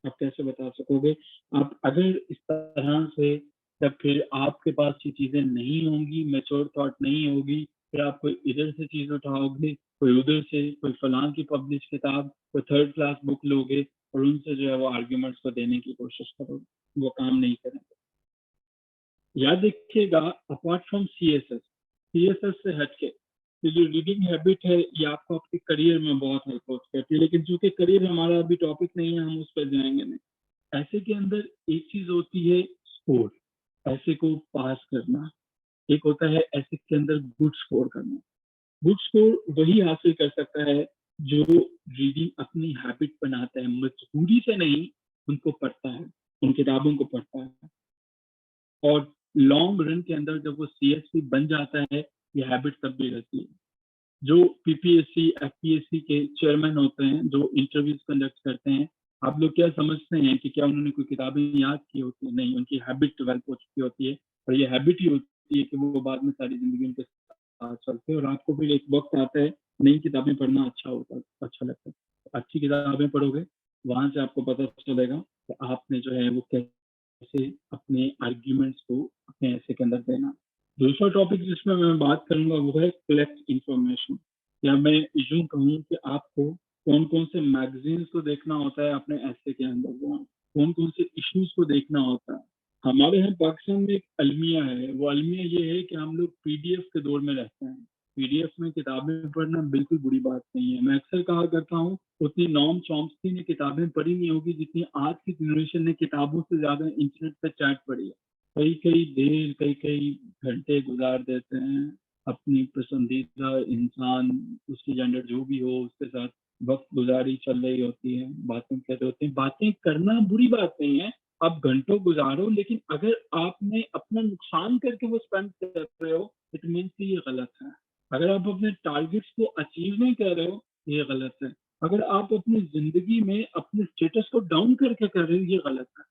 आप कैसे बता सकोगे? आप अगर इस तरह से, तब फिर आपके पास ये चीजें नहीं होंगी, मैच्योर थॉट नहीं होगी, फिर आप कोई इधर से चीज उठाओगे, कोई उधर से, कोई फलां की पब्लिश किताब, कोई थर्ड क्लास बुक लोगे और उनसे जो है वो आर्ग्यूमेंट्स को देने की कोशिश करोगे, वो काम नहीं करेंगे। याद रखिएगा, अपार्ट फ्रॉम सीएसएस से हटके ये जो रीडिंग हैबिट है ये आपको आपके करियर में बहुत हेल्प करती है। लेकिन चूंकि करियर हमारा अभी टॉपिक नहीं है, हम उस पर जाएंगे नहीं। ऐसे के अंदर एक चीज होती है स्कोर, ऐसे को पास करना। एक होता है ऐसे के अंदर गुड स्कोर करना। गुड स्कोर वही हासिल कर सकता है जो रीडिंग अपनी हैबिट बनाता है, मजबूरी से नहीं, उनको पढ़ता है, उन किताबों को पढ़ता है। और लॉन्ग रन के अंदर जब वो सीएसपी बन जाता है, ये हैबिट तब भी रहती है। जो पीपीएससी एफपीएससी के चेयरमैन होते हैं, जो इंटरव्यूज कंडक्ट करते हैं, आप लोग क्या समझते हैं कि क्या उन्होंने कोई किताबें याद की होती है? नहीं, उनकी हैबिट डेवलप हो चुकी होती है। और ये हैबिट ही होती है कि वो बाद में सारी जिंदगी उनके साथ चलते हैं। और आपको फिर एक वक्त आता है नई किताबें पढ़ना अच्छा होता है, अच्छा लगता है। तो अच्छी किताबें पढ़ोगे, वहां से आपको पता चलेगा कि आपने जो है वो कैसे अपने आर्ग्यूमेंट्स को अपने ऐसे के अंदर देना। दूसरा टॉपिक जिसमें मैं बात करूंगा वो है कलेक्ट इंफॉर्मेशन, या मैं यूं कहूँ कि आपको कौन कौन से मैगजीन्स को देखना होता है अपने ऐसे के अंदर, कौन कौन से इश्यूज को देखना होता है। हमारे यहाँ पाकिस्तान में एक अलमिया है, वो अलमिया ये है कि हम लोग पीडीएफ के दौर में रहते हैं। पीडीएफ में किताबें पढ़ना बिल्कुल बुरी बात नहीं है। मैं अक्सर कहा करता हूँ उतनी नॉम चॉम्स्की ने किताबें पढ़ी नहीं होगी जितनी आज की जनरेशन ने किताबों से ज्यादा इंटरनेट पर चैट पढ़ी है। कई कई देर, कई कई घंटे गुजार देते हैं अपनी पसंदीदा इंसान, उसकी जेंडर जो भी हो उसके साथ वक्त गुजारी चल रही होती है, बातें कर रहे होते हैं। बातें करना बुरी बात नहीं है, आप घंटों गुजारो, लेकिन अगर आपने अपना नुकसान करके वो स्पेंड कर रहे हो, इट मीन्स ये गलत है। अगर आप अपने टारगेट्स को अचीव नहीं कर रहे हो, ये गलत है। अगर आप अपनी जिंदगी में अपने स्टेटस को डाउन करके कर रहे हो, ये गलत है।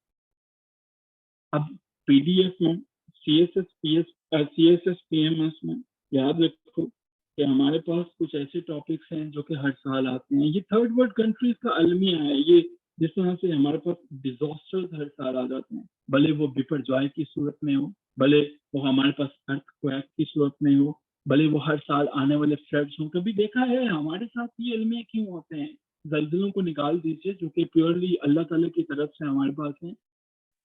अब पीडीएफ में, सीएसएस पीएमएस में याद रखो कि हमारे पास कुछ ऐसे टॉपिक्स हैं जो कि हर साल आते हैं। ये थर्ड वर्ल्ड कंट्रीज का अलमिया है ये। जिस तरह से हमारे पास डिजास्टर्स हर साल आ जाते हैं, भले वो बिपरजॉय की सूरत में हो, भले वो हमारे पास अर्थक्वेक की सूरत में हो, भले वो हर साल आने वाले फ्लड्स हो। कभी देखा है हमारे साथ ये अलमिया क्यों होते हैं? जल्जलों को निकाल दीजिए जो कि प्योरली अल्लाह ताला की तरफ से हमारे पास है।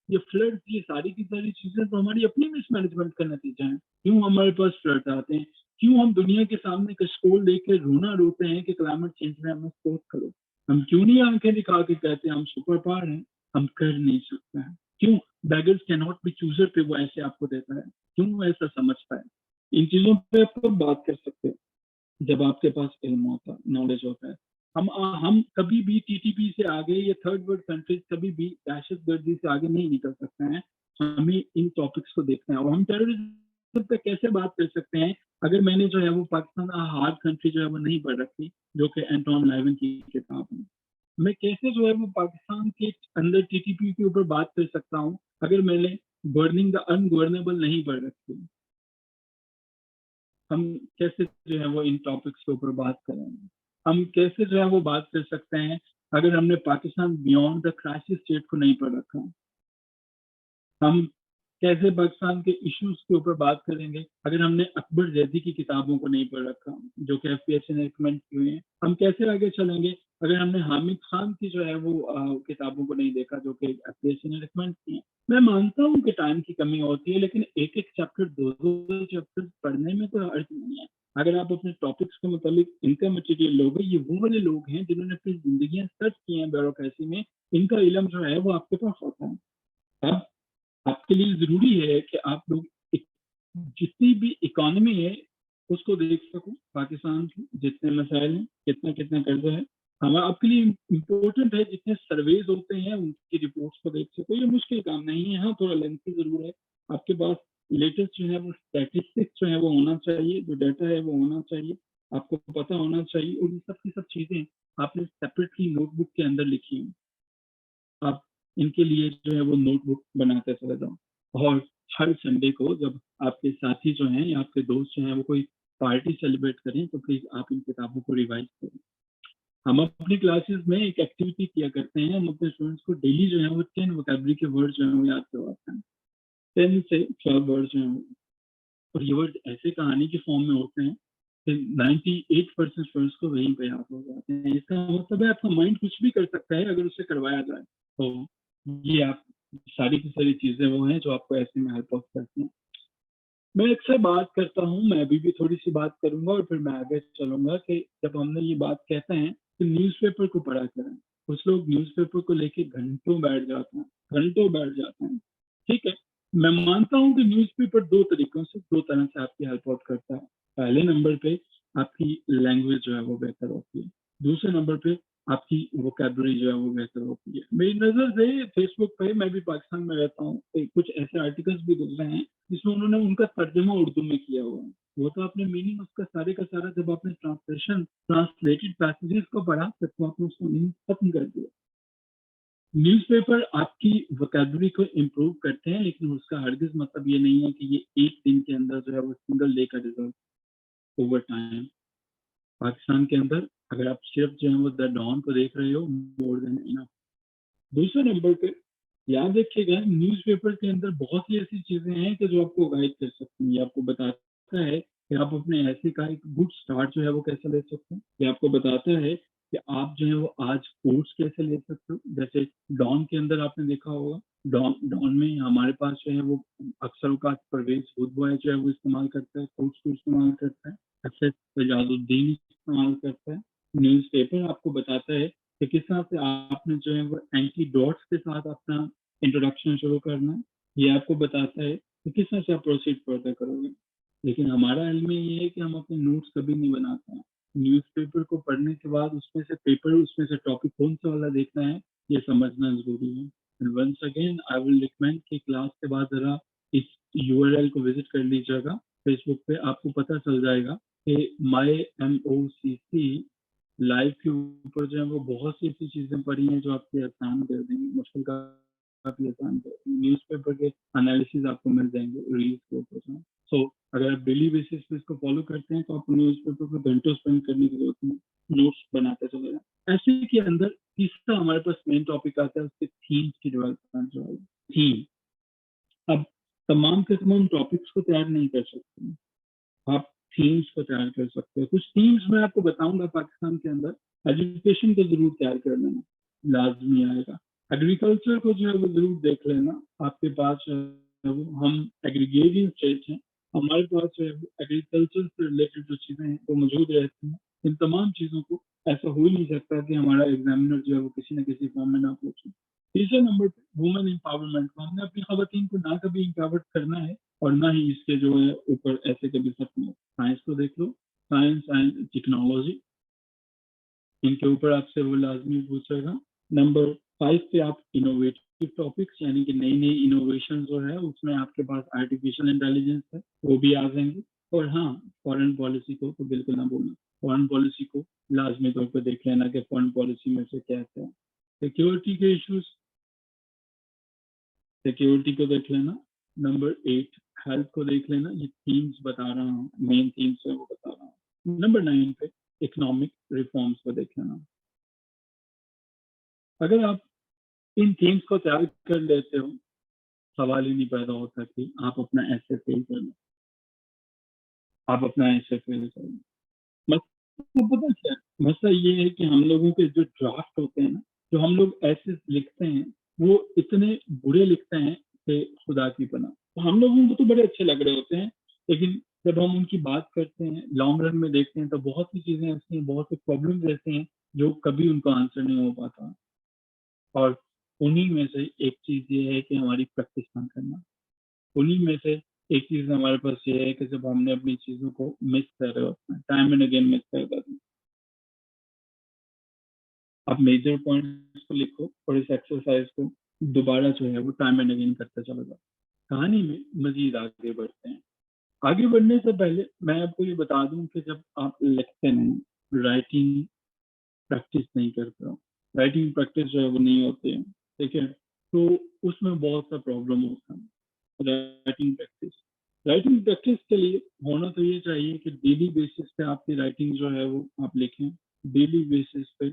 ये फ्लड, ये सारी की सारी चीजें तो हमारी अपनी मिसमैनेजमेंट का नतीजा है। क्यों हमारे पास फ्लड आते हैं? क्यों हम दुनिया के सामने कशकोल लेके रोना रोते हैं कि क्लाइमेट चेंज में हमें सपोर्ट करो? हम क्यों नहीं आंखें दिखा के कहते हैं हम सुपर पावर हैं, हम कर नहीं सकते हैं? क्यों beggars can not be chooser पे वो ऐसे आपको देता है? क्यों वो ऐसा समझता है? इन चीजों पे आप बात कर सकते हैं जब आपके पास इल्म होता है, नॉलेज होता है। हम कभी भी टीटीपी से आगे या थर्ड वर्ल्ड कंट्रीज कभी भी दहशतगर्दी से आगे नहीं निकल सकते हैं। हमें इन टॉपिक्स को देखना है। और हम टेररिज्म पे कैसे बात कर सकते हैं अगर मैंने जो है वो पाकिस्तान हार्ड कंट्री जो है वो नहीं पढ़ रखी, जो कि एंटोन लाइवन की किताब है। मैं कैसे जो है वो पाकिस्तान के अंदर टीटीपी के ऊपर बात कर सकता हूँ अगर मैंने बर्निंग द अनगवर्नेबल नहीं पढ़ रखी? हम कैसे जो है वो इन टॉपिक्स के ऊपर बात करेंगे? हम कैसे जो है वो बात कर सकते हैं अगर हमने Pakistan beyond the crisis state को नहीं पढ़ रखा? हम कैसे पाकिस्तान के इश्यूज के ऊपर बात करेंगे अगर हमने अकबर जैदी की किताबों को नहीं पढ़ रखा, जो कि एफपीएससी ने रिकमेंड की हुई है? हम कैसे आगे चलेंगे अगर हमने हामिद खान की जो है वो किताबों को नहीं देखा, जो कि एफपीएससी ने रिकमेंड की है? मैं मानता हूँ कि टाइम की कमी होती है, लेकिन एक एक चैप्टर, दो दो चैप्टर पढ़ने में तो अर्थ नहीं है। अगर आप अपने टॉपिक्स के मुताबिक इनका मटेरियल लोगे, ये वो वाले लोग हैं जिन्होंने अपनी जिंदगियां सर्च की हैं ब्यूरोक्रेसी में, इनका इलम जो है वो आपके पास होता है। अब आपके लिए जरूरी है कि आप लोग जितनी भी इकोनॉमी है उसको देख सको, पाकिस्तान की जितने मसाइल हैं, कितना कितना कर्जा है। हमारा आपके लिए इम्पोर्टेंट है जितने सर्वेज होते हैं उनकी रिपोर्ट्स को देख सको। ये मुश्किल काम नहीं है, हाँ थोड़ा लेंथी जरूर है। आपके पास लेटेस्ट जो है वो स्टैटिस्टिक्स जो है वो होना चाहिए, जो डाटा है वो होना चाहिए, आपको पता होना चाहिए। और ये सब की सब चीजें आपने सेपरेटली नोटबुक के अंदर लिखी हैं। आप इनके लिए जो है वो नोटबुक बनाते चले जाओ। और हर संडे को जब आपके साथी जो हैं या आपके दोस्त जो हैं वो कोई पार्टी सेलिब्रेट करें तो प्लीज आप इन किताबों को रिवाइज करें। हम अपनी क्लासेस में एक एक्टिविटी किया करते हैं, हम अपने स्टूडेंट्स को डेली जो है वो 10 वोकैबुलरी के वर्ड जो है वो याद करवाते हैं। 10 से 12 वर्ड जो है, और ये वर्ड ऐसे कहानी की फॉर्म में होते हैं कि 98% स्टूडेंट्स को वहीं पे याद हो जाते हैं। इसका मतलब है आपका माइंड कुछ भी कर सकता है अगर उसे करवाया जाए। तो ये आप सारी की सारी चीजें वो हैं जो आपको ऐसे में हेल्प आउट करती हैं। मैं अक्सर बात करता हूँ, मैं अभी भी थोड़ी सी बात करूंगा और फिर मैं आगे चलूंगा कि जब हमने ये बात कहते हैं कि न्यूज़पेपर को पढ़ा करें, कुछ लोग न्यूज़पेपर को लेके घंटों बैठ जाते हैं, घंटों बैठ जाते हैं। ठीक है, मैं मानता हूँ कि न्यूज़पेपर दो तरीकों से, दो तरह से आपकी हेल्प आउट करता है। पहले नंबर पे आपकी लैंग्वेज जो है वो बेहतर होती है, दूसरे नंबर पे आपकी वोकैबुलरी जो है वो बेहतर होती है। मेरी नजर से फेसबुक पे, मैं भी पाकिस्तान में रहता हूँ, कुछ ऐसे आर्टिकल्स भी गुजरे हैं जिसमें उन्होंने उनका तर्जमा उर्दू में किया हुआ है। वो तो आपने मीनिंग उसका सारे का सारा, जब आपने ट्रांसलेशन ट्रांसलेटेड पैसेजेस को पढ़ा तब तो आपने उसका मीनिंग खत्म कर दिया। न्यूज़पेपर आपकी वोकैबुलरी को इम्प्रूव करते हैं, लेकिन उसका हरगिज मतलब ये नहीं है कि ये एक दिन के अंदर जो है वो सिंगल डे का रिजल्ट। ओवर टाइम पाकिस्तान के अंदर अगर आप सिर्फ जो है वो द डॉन को देख रहे हो, मोर देन इनफ। दूसरे नंबर पे याद रखिएगा, न्यूज़पेपर के अंदर बहुत सी ऐसी चीजें हैं कि जो आपको गाइड कर सकती हैं। ये आपको बताता है कि आप अपने ऐसे का एक गुड स्टार्ट जो है वो कैसे ले सकते हैं। ये आपको बताता है कि आप जो है वो आज कोर्स कैसे ले सकते हो। जैसे डॉन के अंदर आपने देखा होगा, डॉन डॉन में हमारे पास जो है वो अक्सर का परवेज हुदवा जो है वो इस्तेमाल करता है, कोर्स को इस्तेमाल करता है, अक्सर सजादुद्दीन इस्तेमाल करता है। न्यूज़पेपर आपको बताता है कि किस तरह से आपने जो है वो एंटी डॉट्स के साथ अपना इंट्रोडक्शन शुरू करना है। ये आपको बताता है कि किस तरह से आप प्रोसीड फर्दर करोगे। लेकिन हमारा इल्म ये है कि हम अपने नोट्स कभी नहीं बनाते हैं। न्यूज़पेपर को पढ़ने के बाद उसमें से टॉपिक कौन सा वाला देखना है, ये समझना जरूरी है। And once again I will recommend कि क्लास के बाद जरा इस यूआरएल को विजिट कर लीजिएगा फेसबुक पे, आपको पता चल जाएगा कि माई एम ओ सी सी लाइव के ऊपर जो है वो बहुत सी ऐसी चीजें पड़ी हैं जो आपके आसान कर देंगी, मुश्किल का काफी आसान कर देंगी। न्यूज़पेपर के एनालिसिस आपको मिल जाएंगे रील्स के ऊपर। सो अगर आप डेली बेसिस पे इसको फॉलो करते हैं तो आपको न्यूज़पेपर पे घंटों स्पेंड करने की जरूरत नहीं, नोट्स बनाते चले जाए। ऐसे के अंदर तीसरा हमारे पास मेन टॉपिक आता है उसके थीम्स की डेवलपमेंट जो है थीम। अब तमाम के तमाम टॉपिक्स को तैयार नहीं कर सकते हैं, आप थीम्स को तैयार कर सकते हो। कुछ थीम्स मैं आपको बताऊंगा पाकिस्तान के अंदर। एजुकेशन को जरूर तैयार कर लेना, लाजमी आएगा। एग्रीकल्चर को जो है वो जरूर देख लेना, आपके पास जो है वो हम एग्रीगेरियन स्टेट हैं, हमारे पास जो है एग्रीकल्चर से रिलेटेड जो चीजें हैं वो मौजूद रहती हैं। इन तमाम चीजों को ऐसा हो ही नहीं सकता कि हमारा एग्जामिनर जो है वो किसी न किसी फॉर्म में ना पूछे। तीसरे नंबर पे वुमेन एम्पावरमेंट को हमने अपनी खवातीन को ना कभी एम्पावर्ड करना है और ना ही इसके जो है ऊपर ऐसे कभी सपने। साइंस को देख लो, साइंस एंड टेक्नोलॉजी, इनके ऊपर आपसे वो लाजमी पूछेगा। नंबर 5 पे आप इनोवेटिव टॉपिक्स यानी कि नई नई इनोवेशन जो है उसमें आपके पास आर्टिफिशियल इंटेलिजेंस है, वो भी आ जाएंगे। और हाँ, फॉरेन पॉलिसी को तो बिल्कुल ना भूलना, फॉरेन पॉलिसी को लाजमी तौर पर देख लेना कि फॉरेन पॉलिसी में से क्या क्या है। सिक्योरिटी के इश्यूज, सिक्योरिटी को देख लेना। नंबर 8 हेल्थ को देख लेना। ये थीम्स बता रहा हूँ, मेन थीम्स है वो बता रहा हूँ। नंबर 9 पे इकोनॉमिक रिफॉर्म्स को देख लेना। अगर आप इन थीम्स को तैयार कर लेते हो, सवाल ही नहीं पैदा होता कि आप अपना ऐसे फेल कर लो, आप अपना ऐसे फेल कर लो। मतलब पता क्या है? मसला ये है कि हम लोगों के जो ड्राफ्ट होते हैं ना, जो हम लोग ऐसे लिखते हैं, वो इतने बुरे लिखते हैं कि खुदा की पनाह। तो हम लोगों को तो बड़े अच्छे लग रहे होते हैं, लेकिन जब हम उनकी बात करते हैं, लॉन्ग रन में देखते हैं, तो बहुत सी चीजें ऐसी हैं, बहुत से प्रॉब्लम्स ऐसे हैं जो कभी उनको आंसर नहीं हो पाता। और उन्हीं में से एक चीज ये है कि हमारी प्रैक्टिस ना करना। उन्हीं में से एक चीज हमारे पास ये है कि जब हमने अपनी चीजों को मिस कर रहे होते हैं, टाइम एंड अगेन मिस कर देते हैं। आप मेजर पॉइंट्स को लिखो और इस एक्सरसाइज को दोबारा जो है वो टाइम एंड अगेन करते चलो जाओ। कहानी में मजीद आगे बढ़ते हैं। आगे बढ़ने से पहले मैं आपको ये बता दूं कि जब आप लिखते नहीं, राइटिंग प्रैक्टिस नहीं करते हो, राइटिंग प्रैक्टिस जो है वो नहीं होती है, ठीक है, तो उसमें बहुत सा प्रॉब्लम होता है। राइटिंग प्रैक्टिस के लिए होना तो ये चाहिए कि डेली बेसिस पे आपकी राइटिंग जो है वो आप लिखें। डेली बेसिस पे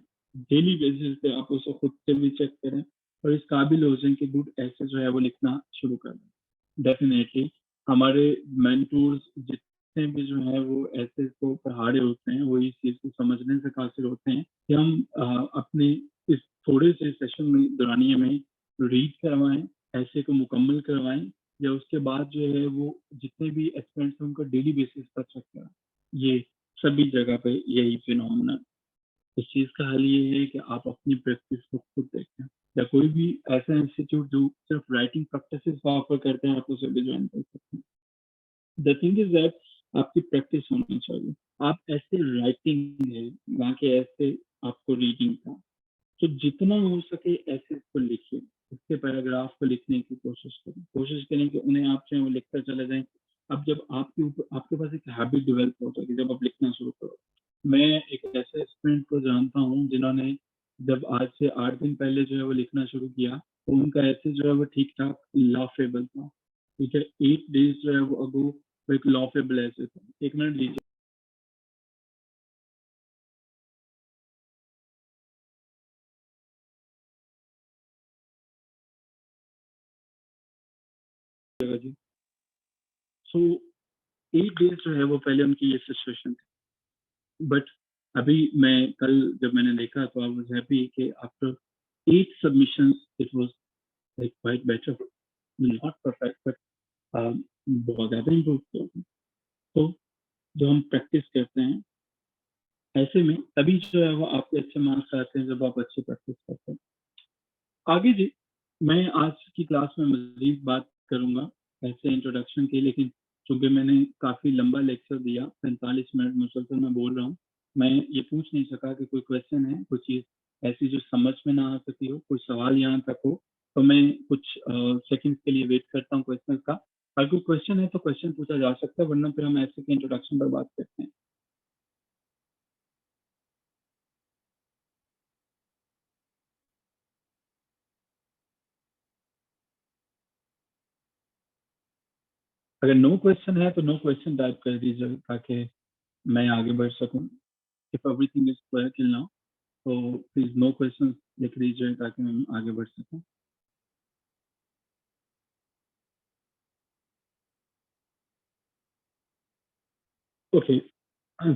डेली बेसिस पे आप उसे खुद से भी चेक करें और इस काबिल हो जाए कि गुड ऐसे जो है वो लिखना शुरू कर दें। डेफिनेटली हमारे मेंटोर्स जितने भी जो है वो ऐसे को पढ़ाड़े होते हैं, वो इस चीज को समझने से कासिर होते हैं कि हम अपने इस थोड़े से सेशन में दौरानिए में रीड करवाएं, ऐसे को मुकम्मल करवाएं, या उसके बाद जो है वो जितने भी एक्सपेरिमेंट्स हैं उनका डेली बेसिस पर चेक करें। ये सभी जगह पे यही फिनोमेना। इस चीज का हल ये है कि आप अपनी प्रैक्टिस को खुद देखें, या कोई भी ऐसा इंस्टीट्यूट जो सिर्फ राइटिंग प्रैक्टिस को ऑफर करते हैं आप उसे भी ज्वाइन कर सकते हैं। द थिंग इज दैट आपकी प्रैक्टिस होनी चाहिए। आप ऐसे राइटिंग है ना कि ऐसे आपको रीडिंग का, तो जितना हो सके ऐसे इसको लिखिए, इसके पैराग्राफ को लिखने की कोशिश करें कि उन्हें आप चाहे वो लिखकर चले जाएं। अब जब आपके ऊपर आपके पास एक हैबिट डेवलप हो जाएगी, जब आप लिखना शुरू करो। मैं एक ऐसे स्टूडेंट को जानता हूँ जिन्होंने जब आज से 8 दिन पहले जो है वो लिखना शुरू किया, तो उनका ऐसे जो है वो ठीक ठाक लॉफेबल था। ठीक है, 8 डेज जो है वो अगो वो एक लॉफेबल ऐसे था। 1 मिनट लीजिएगा जी। सो 8 डेज जो है वो पहले उनकी ये सिचुएशन थी, बट अभी मैं कल जब मैंने देखा तो आई वाज हैप्पी कि after 8 submissions it was like quite better, not perfect but बहुत ज्यादा इम्प्रूव किया। तो जो हम प्रैक्टिस करते हैं ऐसे में तभी जो है वो आपके अच्छे मार्क्स आते हैं जब आप अच्छी प्रैक्टिस करते हैं। आगे जी, मैं आज की क्लास में मजीद बात करूंगा ऐसे इंट्रोडक्शन की, लेकिन चूंकि मैंने काफी लंबा लेक्चर दिया, 45 मिनट मुसलसल मैं बोल रहा हूँ, मैं ये पूछ नहीं सका कि कोई क्वेश्चन है, कोई चीज़ ऐसी जो समझ में ना आ सकी हो, कोई सवाल यहाँ तक हो, तो मैं कुछ सेकंड्स के लिए वेट करता हूँ क्वेश्चन का। अगर कोई क्वेश्चन है तो क्वेश्चन पूछा जा सकता है, वरना फिर हम ऐसे के इंट्रोडक्शन पर बात करते हैं। अगर नो क्वेश्चन है तो नो क्वेश्चन टाइप कर दीजिए ताकि मैं आगे बढ़ सकूँ। If everything is clear till now, तो प्लीज नो क्वेश्चन लिख दीजिए ताकि मैं आगे बढ़ सकूँ। ओके,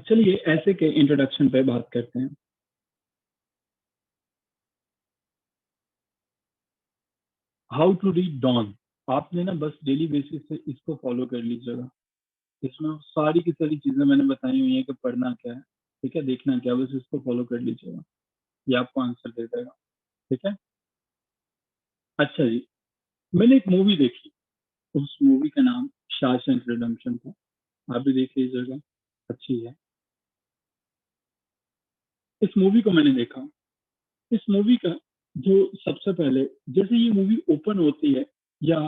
चलिए ऐसे के इंट्रोडक्शन पे बात करते हैं। हाउ टू रीड डॉन, आपने ना बस डेली बेसिस से इसको फॉलो कर लीजिएगा। इसमें सारी की सारी चीजें मैंने बताई हुई हैं कि पढ़ना क्या है, ठीक है, देखना क्या है, बस इसको फॉलो कर लीजिएगा, ये आपको आंसर दे देगा। ठीक है। अच्छा जी, मैंने एक मूवी देखी, उस मूवी का नाम शाशंक रिडेम्पशन था। आप भी देख लीजिएगा, अच्छी है। इस मूवी को मैंने देखा। इस मूवी का जो सबसे पहले, जैसे ये मूवी ओपन होती है, या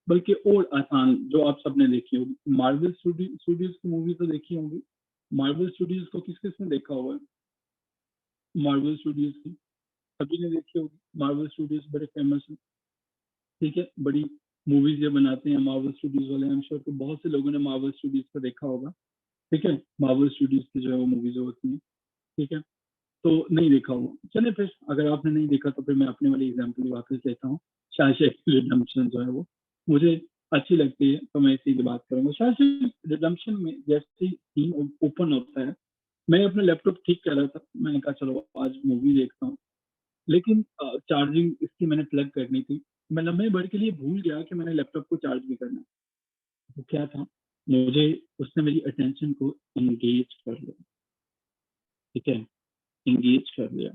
बल्कि और आसान जो आप सबने देखी होगी, मार्वल स्टूडियोज की मूवी तो देखी होंगी। मार्वल स्टूडियोज को किस किस ने देखा हुआ है? मार्वल स्टूडियोज की सभी ने देखी होगी। मार्वल स्टूडियोज बड़े फेमस है, ठीक है, बड़ी मूवीज ये बनाते हैं मार्वल स्टूडियोज वाले। आई एम श्योर कि बहुत से लोगों ने मार्वल स्टूडियोज को देखा होगा। ठीक है, मार्वल स्टूडियोज की जो है वो मूवीज होती हैं। ठीक है, तो नहीं देखा हुआ, चले फिर अगर आपने नहीं देखा तो फिर मैं अपने वाली एग्जाम्पल वापस लेता हूँ। शायद रिडम्पशन जो है वो मुझे अच्छी लगती है, तो मैं इसी की बात करूंगा। शायद रिडम्पशन में जैसे ही सीन ओपन होता है, मैं अपना लैपटॉप ठीक कर रहा था, मैंने कहा चलो आज मूवी देखता हूँ, लेकिन चार्जिंग इसकी मैंने प्लग करनी थी। मैं लम्हे भर के लिए भूल गया कि मैंने लैपटॉप को चार्ज भी करना है। तो क्या था, मुझे उसने मेरी अटेंशन को इंगेज कर लिया। ठीक है, इंगेज कर लिया।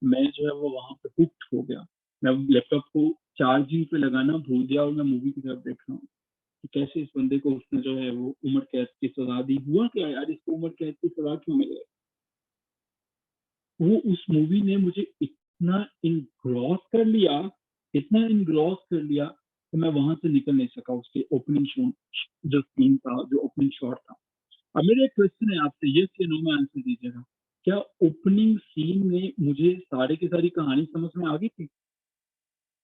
मैं जो है वो वहां पे हुक्ड हो गया। मैं लैपटॉप को चार्जिंग पे लगाना भूल गया और मैं मूवी की तरफ देख रहा हूँ कि कैसे इस बंदे को उसने जो है वो उम्र कैद की सजा दी। हुआ क्या यार, इसको उम्र कैद की सजा क्यों मिले? वो उस मूवी ने मुझे इतना इनग्रॉस कर लिया, इतना इनग्रॉस कर लिया कि मैं वहां से निकल नहीं सका। उसके ओपनिंग शो जो सीन था, जो ओपनिंग शॉट था। अब मेरा एक क्वेश्चन है आपसे, ये से नो में आंसर दीजिएगा। क्या ओपनिंग सीन में मुझे सारी की सारी कहानी समझ में आ गई थी?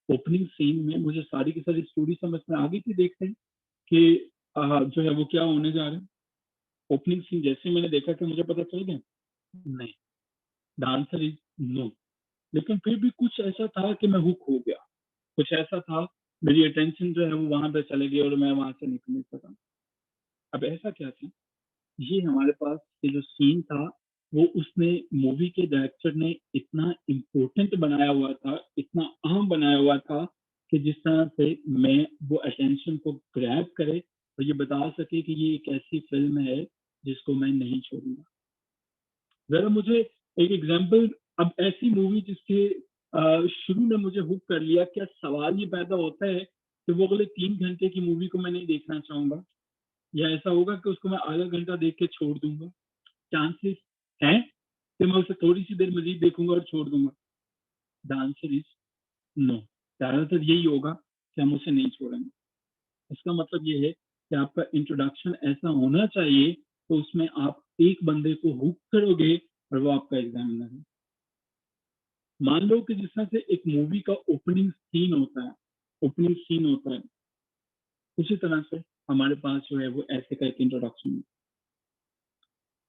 ओपनिंग सीन में मुझे सारी की सारी स्टोरी समझ में आ गई थी देखते हैं कि जो है वो क्या होने जा रहा है? ओपनिंग सीन जैसे ही मैंने देखा कि मुझे पता चल गया? नहीं, द आंसर इज नो। लेकिन फिर भी कुछ ऐसा था कि मैं हुक हो गया। कुछ ऐसा था, मेरी अटेंशन जो है वो वहां पे चले गई और मैं वहां से निकल नहीं सका। अब ऐसा क्या था, ये हमारे पास ये जो सीन था, वो उसने मूवी के डायरेक्टर ने इतना इम्पोर्टेंट बनाया हुआ था, इतना अहम बनाया हुआ था कि जिस तरह से मैं वो अटेंशन को ग्रैब करे और ये बता सके कि ये एक ऐसी फिल्म है जिसको मैं नहीं छोड़ूंगा। जरा मुझे एक एग्जांपल, अब ऐसी मूवी जिसके शुरू में मुझे हुक कर लिया, क्या सवाल ये पैदा होता है कि वो अगले 3 घंटे की मूवी को मैं नहीं देखना चाहूंगा, या ऐसा होगा कि उसको मैं आधा घंटा देख के छोड़ दूंगा? चांसेस हैं कि मैं उसे थोड़ी सी देर मजीद देखूंगा और छोड़ दूंगा? The answer is no. ज्यादातर यही होगा कि हम उसे नहीं छोड़ेंगे। इसका मतलब ये है कि आपका इंट्रोडक्शन ऐसा होना चाहिए तो उसमें आप एक बंदे को हुक करोगे और वो आपका एग्जामिनर है। मान लो कि जिस तरह से एक मूवी का ओपनिंग सीन होता है, ओपनिंग सीन होता है, उसी तरह से हमारे पास जो है वो ऐसे का एक इंट्रोडक्शन है।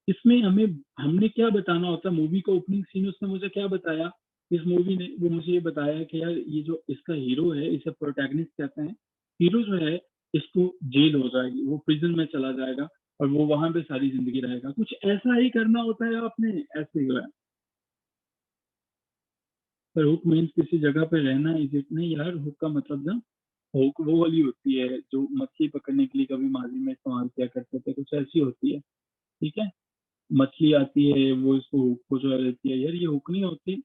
इसमें हमें, हमने क्या बताना होता है, मूवी का ओपनिंग सीन उसने मुझे क्या बताया, इस मूवी ने वो मुझे ये बताया कि यार ये जो इसका हीरो है, इसे प्रोटैगनिस्ट कहते हैं। हीरो जो है, इसको जेल हो जाएगी, वो प्रिजन में चला जाएगा और वो वहां पे सारी जिंदगी रहेगा। कुछ ऐसा ही करना होता है आपने, ऐसे ही है। पर हुक मीन्स किसी जगह पे रहना, इज इट नहीं यार। हुक का मतलब ना, हुक वो वाली होती है जो मछली पकड़ने के लिए कभी माजी में इस्तेमाल किया करते थे, कुछ ऐसी होती है। ठीक है, मछली आती है, वो इसको हुक को जो है लेती है। यार ये हुक नहीं होती,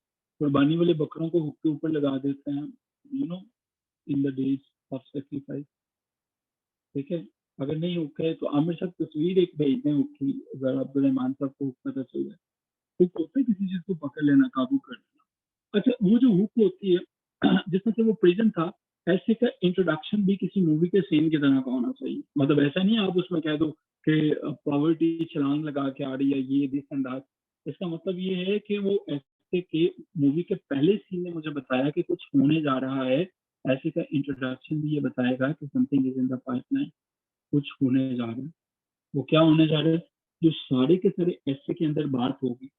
कुर्बानी वाले बकरों को हुक के ऊपर लगा देते हैं, you know, in the days of sacrifice. ठीक है, अगर नहीं हुक है तो आमिर साहब तस्वीर एक भेज दें हुक की, अगर अब्दुल रहमान साहब को हुक पता चल जाए। हुक होता है किसी चीज को पकड़ लेना, काबू कर लेना। अच्छा, वो जो हुक होती है जिसमें से वो प्रिजन था, ऐसे का इंट्रोडक्शन भी किसी मूवी के सीन की तरह का होना चाहिए। मतलब ऐसा नहीं है आप उसमें कह दो कि पॉवर्टी छलांग लगा के आ रही है, ये दिस एंड दैट। इसका मतलब ये है कि वो ऐसे के मूवी के पहले सीन ने मुझे बताया कि कुछ होने जा रहा है। ऐसे का इंट्रोडक्शन भी ये बताएगा कि something is in the pipeline, कुछ होने जा रहा है। वो क्या होने जा रहा है? जो सारे के सारे ऐसे के अंदर बात होगी,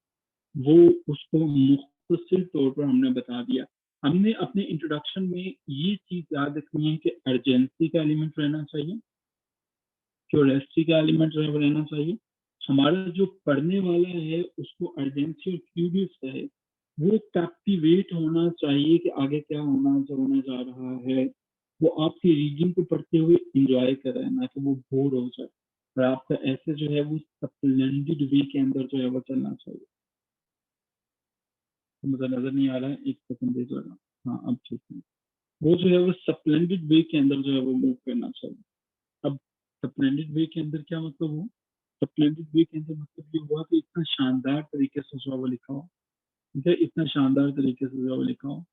वो उसको मुख्तसर तौर पर हमने बता दिया। हमने अपने इंट्रोडक्शन में ये चीज याद रखनी है कि अर्जेंसी का एलिमेंट रहना चाहिए, क्यूरियोसिटी का एलिमेंट रहना चाहिए। हमारा जो पढ़ने वाला है उसको अर्जेंसी और क्यूरियस है, वो कैप्टिवेट होना चाहिए कि आगे क्या होने जा रहा है। वो आपकी रीडिंग को पढ़ते हुए इंजॉय करे, ना कि वो बोर हो जाए। और आपका ऐसे जो है वो सप्लेंडेड वे के अंदर जो है वो चलना चाहिए। तो मुझे नजर नहीं आ रहा है, एक सेकंड दे जरा। हाँ, अब ठीक है। वो जो है वो सप्लेंडेड वे के अंदर जो है वो मूव करना चाहिए। अब सप्लेंडेड वे के अंदर क्या मतलब हुआ? सप्लेंडेड वे के अंदर मतलब ये हुआ कि इतना शानदार तरीके से जो है वो लिखा हो। ठीक है, इतना शानदार तरीके से जो है वो लिखा हो।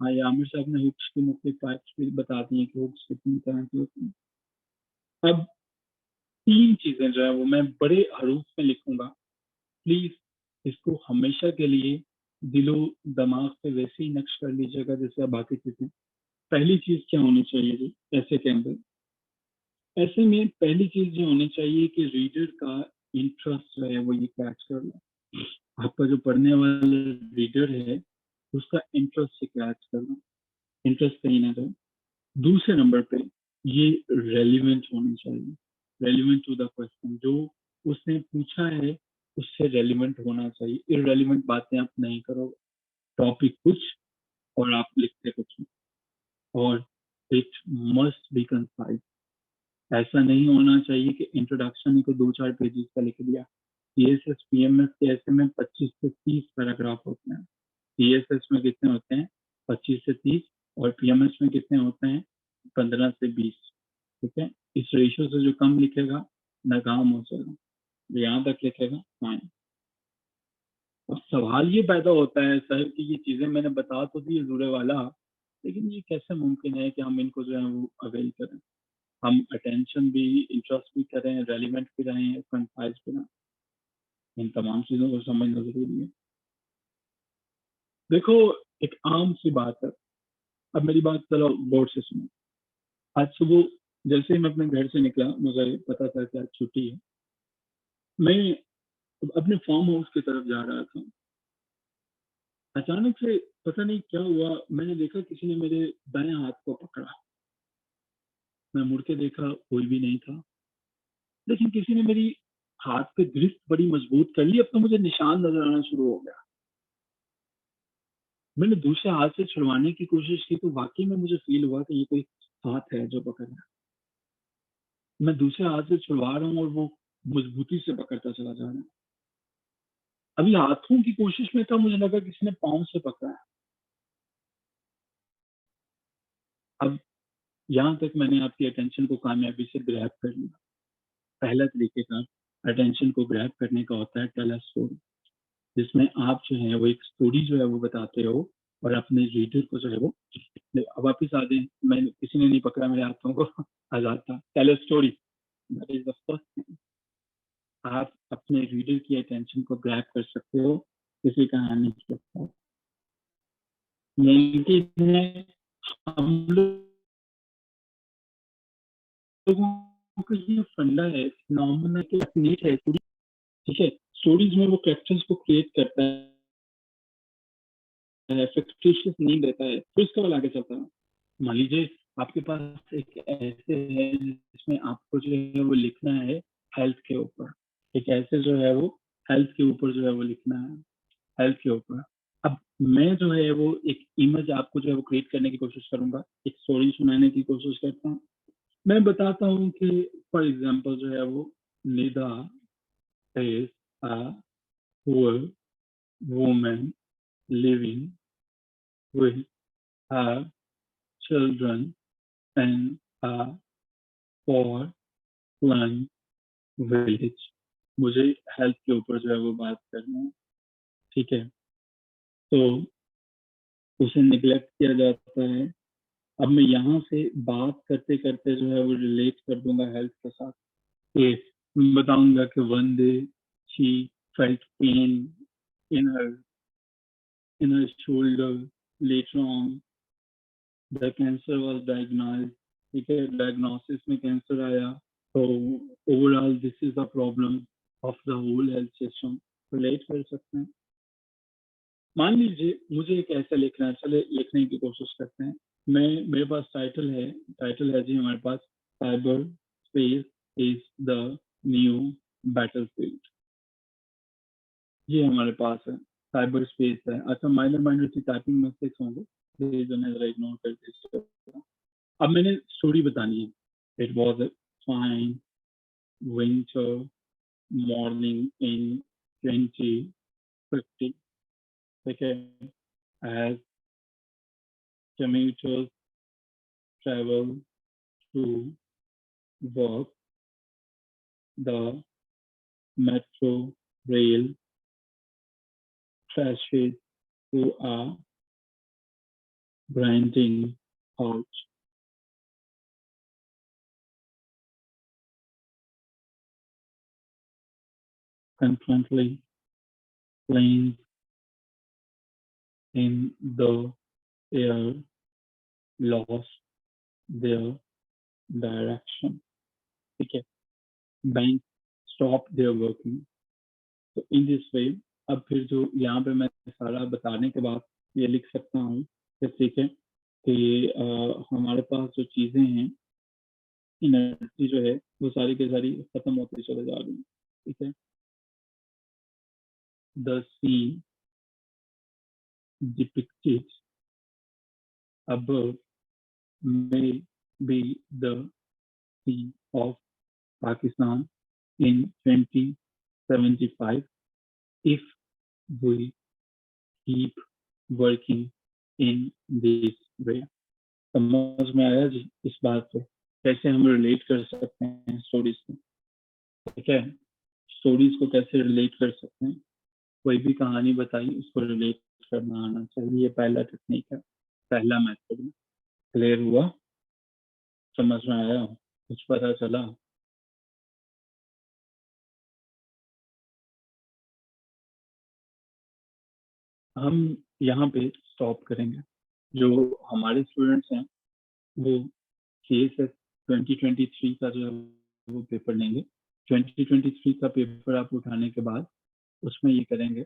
हाँ, ये आमिर साहब ने हुक्स के मुख्तलिफ टाइप्स भी बता दी हैं कि हुक्स कितनी तरह की होती हैं। अब तीन चीजें जो है वो मैं बड़े हरूफ में लिखूंगा। प्लीज इसको हमेशा के लिए दिलो दिमाग पे वैसे ही नक्श कर लीजिएगा जैसे आप बाकी चीजें। पहली चीज क्या होनी चाहिए जी ऐसे के अंदर? ऐसे में पहली चीज ये होनी चाहिए कि रीडर का इंटरेस्ट जो है वो ये कैच कर लो। आपका जो पढ़ने वाला रीडर है उसका इंटरेस्ट से कैच करना, इंटरेस्ट कहीं ना कहीं। दूसरे नंबर पे ये रेलिवेंट होनी चाहिए, रेलिवेंट टू द क्वेश्चन जो उसने पूछा है, उससे रेलिवेंट होना चाहिए। इरेलीवेंट बातें आप नहीं करोगे। टॉपिक कुछ और आप लिखते कुछ। और इट मस्ट बी कंसाइज। ऐसा नहीं होना चाहिए कि इंट्रोडक्शन को 2-4 पेजेस का लिख दिया। सीएसएस पीएमएस के ऐसे में 25 से 30 पैराग्राफ होते हैं। सीएसएस में कितने होते हैं? 25 से 30। और पीएमएस में कितने होते हैं? 15 से 20। ठीक है, इस रेशियो से जो कम लिखेगा नाकाम हो जाएगा, जो यहाँ तक लिखेगा फाइन। अब सवाल ये पैदा होता है सर कि ये चीजें मैंने बता तो दी अधूरे वाला, लेकिन ये कैसे मुमकिन है कि हम इनको जो है वो अवेल करें, हम अटेंशन भी, इंटरेस्ट भी करें, रेलिवेंट भी रहें, कंसाइज भी रहें। इन तमाम चीजों को समझना जरूरी है। देखो, एक आम सी बात है। अब मेरी बात चलो बोर्ड से सुनो। आज सुबह जैसे ही मैं अपने घर से निकला, मुझे पता था कि आज छुट्टी है। मैं अपने फार्म हाउस की तरफ जा रहा था। अचानक से पता नहीं क्या हुआ, मैंने देखा किसी ने मेरे दाएं हाथ को पकड़ा। मैं मुड़ के देखा, कोई भी नहीं था। लेकिन किसी ने मेरी हाथ पे ग्रिप बड़ी मजबूत कर ली। अब तो मुझे निशान नजर आना शुरू हो गया। मैंने दूसरे हाथ से छुड़वाने की कोशिश की तो वाकई में मुझे फील हुआ कि ये कोई हाथ है जो पकड़ रहा है। मैं दूसरे हाथ से छुड़वा रहा हूँ और वो मजबूती से पकड़ता चला जा रहा है। अभी हाथों की कोशिश में था, मुझे लगा किसी ने पाँव से पकड़ा है। अब यहाँ तक मैंने आपकी अटेंशन को कामयाबी से ग्रैब कर लिया। पहला तरीके का अटेंशन को ग्रैब करने का होता है टेल अ स्टोरी, जिसमें आप जो है वो एक स्टोरी जो है वो बताते हो और अपने रीडर को जो है वो, अब वापिस आ जाए, मैं किसी ने नहीं पकड़ा मेरे हाथों को, आजाद था। Tell a story, that is the first. आप अपने रीडर की अटेंशन को ग्रैब कर सकते हो किसी कहानी के साथ। मुमकिन है हम लोगों का ये फंडा है, फिनोमेना के नीड है स्टोरी। ठीक है, स्टोरीज में वो कैरेक्टर्स को क्रिएट करता है, फिक्टिशियस नहीं देता है, फिर इसका वाला आगे चलता है। मान लीजिए आपके पास एक ऐसे है जिसमें आपको जो है वो लिखना है हेल्थ के ऊपर। एक ऐसे जो है वो हेल्थ के ऊपर जो है वो लिखना है, हेल्थ के ऊपर। अब मैं जो है वो एक इमेज आपको जो है वो क्रिएट करने की कोशिश करूंगा, एक स्टोरी सुनाने की कोशिश करता हूँ। मैं बताता हूँ कि फॉर एग्जाम्पल जो है वो Nida is a poor woman living with her children in a poor plan village. मुझे हेल्थ के ऊपर जो है वो बात करना है। ठीक है, तो उसे निगलेक्ट किया जाता है। अब मैं यहाँ से बात करते करते जो है वो रिलेट कर दूंगा हेल्थ के साथ, कि मैं बताऊंगा कि one day she felt pain in her shoulder, later on the cancer was diagnosed. ठीक है, डायग्नोसिस में कैंसर आया, तो overall this is the problem of the whole health system. Relate कर सकते हैं। मान लीजिए मुझे एक ऐसा लिखना है, चले लिखने की कोशिश करते हैं। मैं मेरे पास टाइटल है जी हमारे पास, cyberspace is the new battlefield. ये हमारे पास है, साइबर स्पेस है। अच्छा, माइनर माइनर सी टाइपिंग मिस्टेक्स होंगे, प्लीज उन्हें जरा इग्नोर कर दीजिए। अब मैंने स्टोरी बतानी है। It was a fine winter morning in 2050। ठीक है, as commuters travel to work, the metro rail crashes to a grinding halt. Constantly, planes in the air lost their direction. ठीक है, बैंक stop their working. तो in this way, अब फिर जो यहाँ पे मैं सारा बताने के बाद ये लिख सकता हूँ कि ठीक है कि हमारे पास जो चीजें हैं, एनर्जी जो है वो सारी की सारी खत्म होती चले जा रही है। ठीक है, the scene depicted above may be the scene of Pakistan in 2075 if we keep working in this way. समझ में आया जी इस बात को, कैसे हम रिलेट कर सकते हैं स्टोरीज को? ठीक है, स्टोरीज को कैसे रिलेट कर सकते हैं? कोई भी कहानी बताई, उसको रिलेट करना आना चाहिए। ये पहला टेक्निक है, पहला मेथड। क्लियर हुआ? समझ में आया? कुछ पता चला? हम यहाँ पे स्टॉप करेंगे। जो हमारे स्टूडेंट्स हैं वो CSS 2023 का जो है वो पेपर लेंगे। 2023 का पेपर आप उठाने के बाद उसमें ये करेंगे,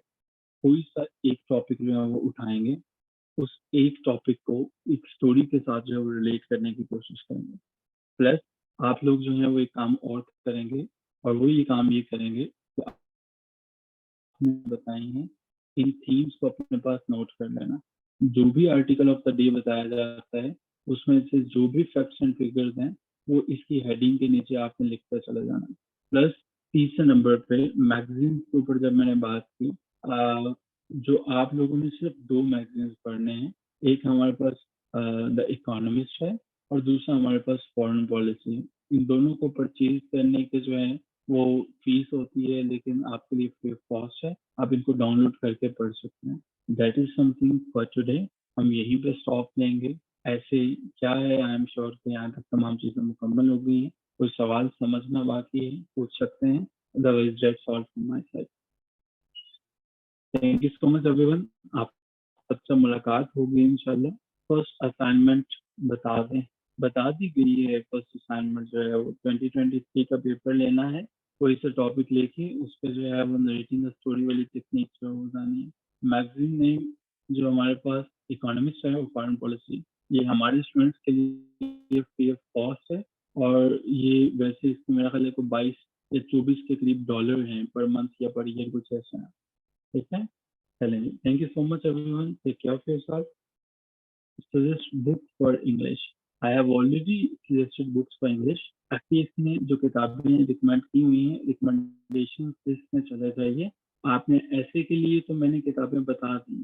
कोई सा एक टॉपिक जो है वो उठाएंगे, उस एक टॉपिक को एक स्टोरी के साथ जो है वो रिलेट करने की कोशिश करेंगे। प्लस आप लोग जो है वो एक काम और करेंगे, और वो ये काम ये करेंगे तो आपने बताई हैं, इन थीम्स को अपने पास नोट कर लेना। जो भी आर्टिकल ऑफ द डे बताया जाता है उसमें से जो भी फैक्ट्स एंड फिगर्स हैं वो इसकी हेडिंग के नीचे आपने लिखकर चले जाना। प्लस तीसरे नंबर पे मैगजीन के ऊपर जब मैंने बात की, जो आप लोगों ने सिर्फ 2 मैगजीन्स पढ़ने हैं, एक हमारे पास द इकोनॉमिस्ट है और दूसरा हमारे पास फॉरेन पॉलिसी है। इन दोनों को परचेज करने के जो है वो फीस होती है, लेकिन आपके लिए फ्री ऑफ कॉस्ट है, आप इनको डाउनलोड करके पढ़ सकते हैं। That is something for today. हम यहीं पे स्टॉप लेंगे। ऐसे क्या है, आई एम श्योर कि यहाँ तक तमाम चीजें मुकम्मल हो गई हैं। कोई सवाल समझना बाकी है पूछ सकते हैं, otherwise that's all from my side. Thank you so much everyone. आप सबसे मुलाकात होगी इंशाल्लाह। फर्स्ट असाइनमेंट बता दें, बता दी गई है। फर्स्ट असाइनमेंट जो है वो 2023 का पेपर लेना है, कोई सा टॉपिक लेके उस पर जो है वो नरेटिंग स्टोरी वाली टेक्निक जो है वो बतानी है। मैगजीन नेम जो हमारे पास इकोनॉमिक्स है वो फॉरेन पॉलिसी, ये हमारे स्टूडेंट्स के लिए फ्री ऑफ कॉस्ट है, और ये वैसे इसको मेरा ख्याल है को 22 या 24 के करीब डॉलर हैं पर मंथ या पर ईयर, कुछ ऐसा है। ठीक है, चलेंगे। Thank you so much everyone, take care of yourself. Suggest book for English, I have already suggested books for English. FPSC ने जो किताबें रिकमेंड की हुई हैं, रिकमेंडेशन लिस्ट में चले जाइए। आपने ऐसे के लिए तो मैंने किताबें बता दी,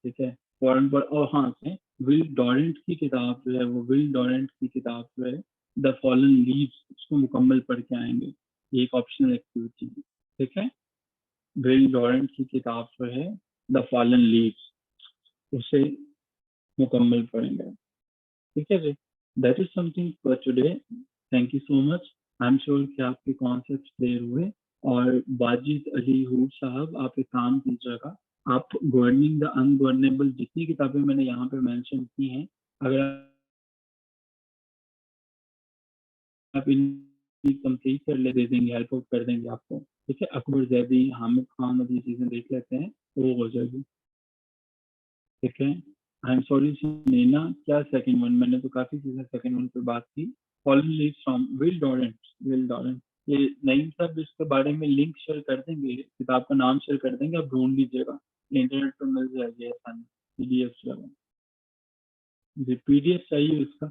ठीक है। फॉरेन पर, और हाँ से विल डोरेंट की किताब जो है वो, विल डोरेंट की किताब जो है द फॉलन लीव्स, उसको मुकम्मल पढ़ के आएंगे। ये एक ऑप्शनल एक्टिविटी है। ठीक है, विल डोरेंट की किताब जो है द फॉलन लीव्स, उसे मुकम्मल पढ़ेंगे। ठीक है जी, that is something for today. Thank you so much. I am sure कि आपके कॉन्सेप्ट क्लियर हुए। और वाजिद अली हूर साहब, आप एक काम कीजिएगा, आप गवर्निंग द अनगवर्नेबल जितनी किताबें मैंने यहाँ पे मेंशन की हैं, अगर आप इन कंप्लीट कर ले, दे देंगे, हेल्प आउट कर देंगे आपको। ठीक है, अकबर जैदी, हामिद खान और ये चीजें देख लेते हैं, तो वो हो जाएगी। ठीक है, आई एम सॉरी नैना, क्या सेकंड वन? मैंने तो काफी चीजें सेकंड वन पे बात की। Fallen leaves from will Durant. Will Durant, ये नईम साहब इसके बारे में लिंक शेयर कर देंगे, किताब का नाम शेयर कर देंगे, आप ढूंढ लीजिएगा, इंटरनेट पर मिल जाएगी आसानी, पीडीएफ जो है। जी, पीडीएफ चाहिए इसका,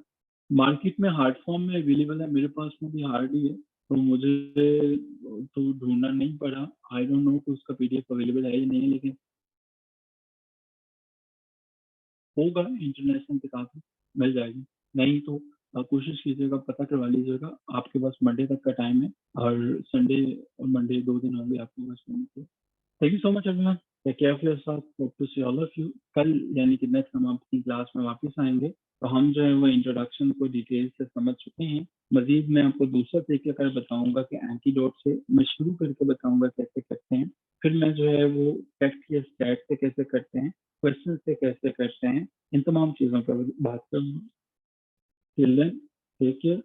मार्केट में हार्ड फॉर्म में अवेलेबल है, मेरे पास में भी हार्ड ही है, तो मुझे तो ढूंढना नहीं पड़ा। आई डोंट नो कि उसका पीडीएफ अवेलेबल है या नहीं है, लेकिन होगा, इंटरनेशनल किताब है, मिल जाएगी। नहीं तो कोशिश कीजिएगा, पता करवा लीजिएगा, आपके पास मंडे तक का टाइम है, और संडे और मंडे 2 दिन होंगे आपके पास में। Thank you so much everyone, take care of yourself, hope to see all of you. कल यानी कि नेक्स्ट हम अपनी क्लास में वापस आएंगे, तो हम जो है वो इंट्रोडक्शन को डिटेल से समझ चुके हैं। मजीद मैं आपको दूसरा तरीके कर बताऊंगा कि एंटीडोट से मैं शुरू करके बताऊंगा कैसे करते हैं, फिर मैं जो है वो टेक्स्ट या स्टैट से कैसे करते हैं, क्वेश्चन से कैसे करते हैं, इन तमाम चीज़ों पर बात करूंगा। Till then, take care.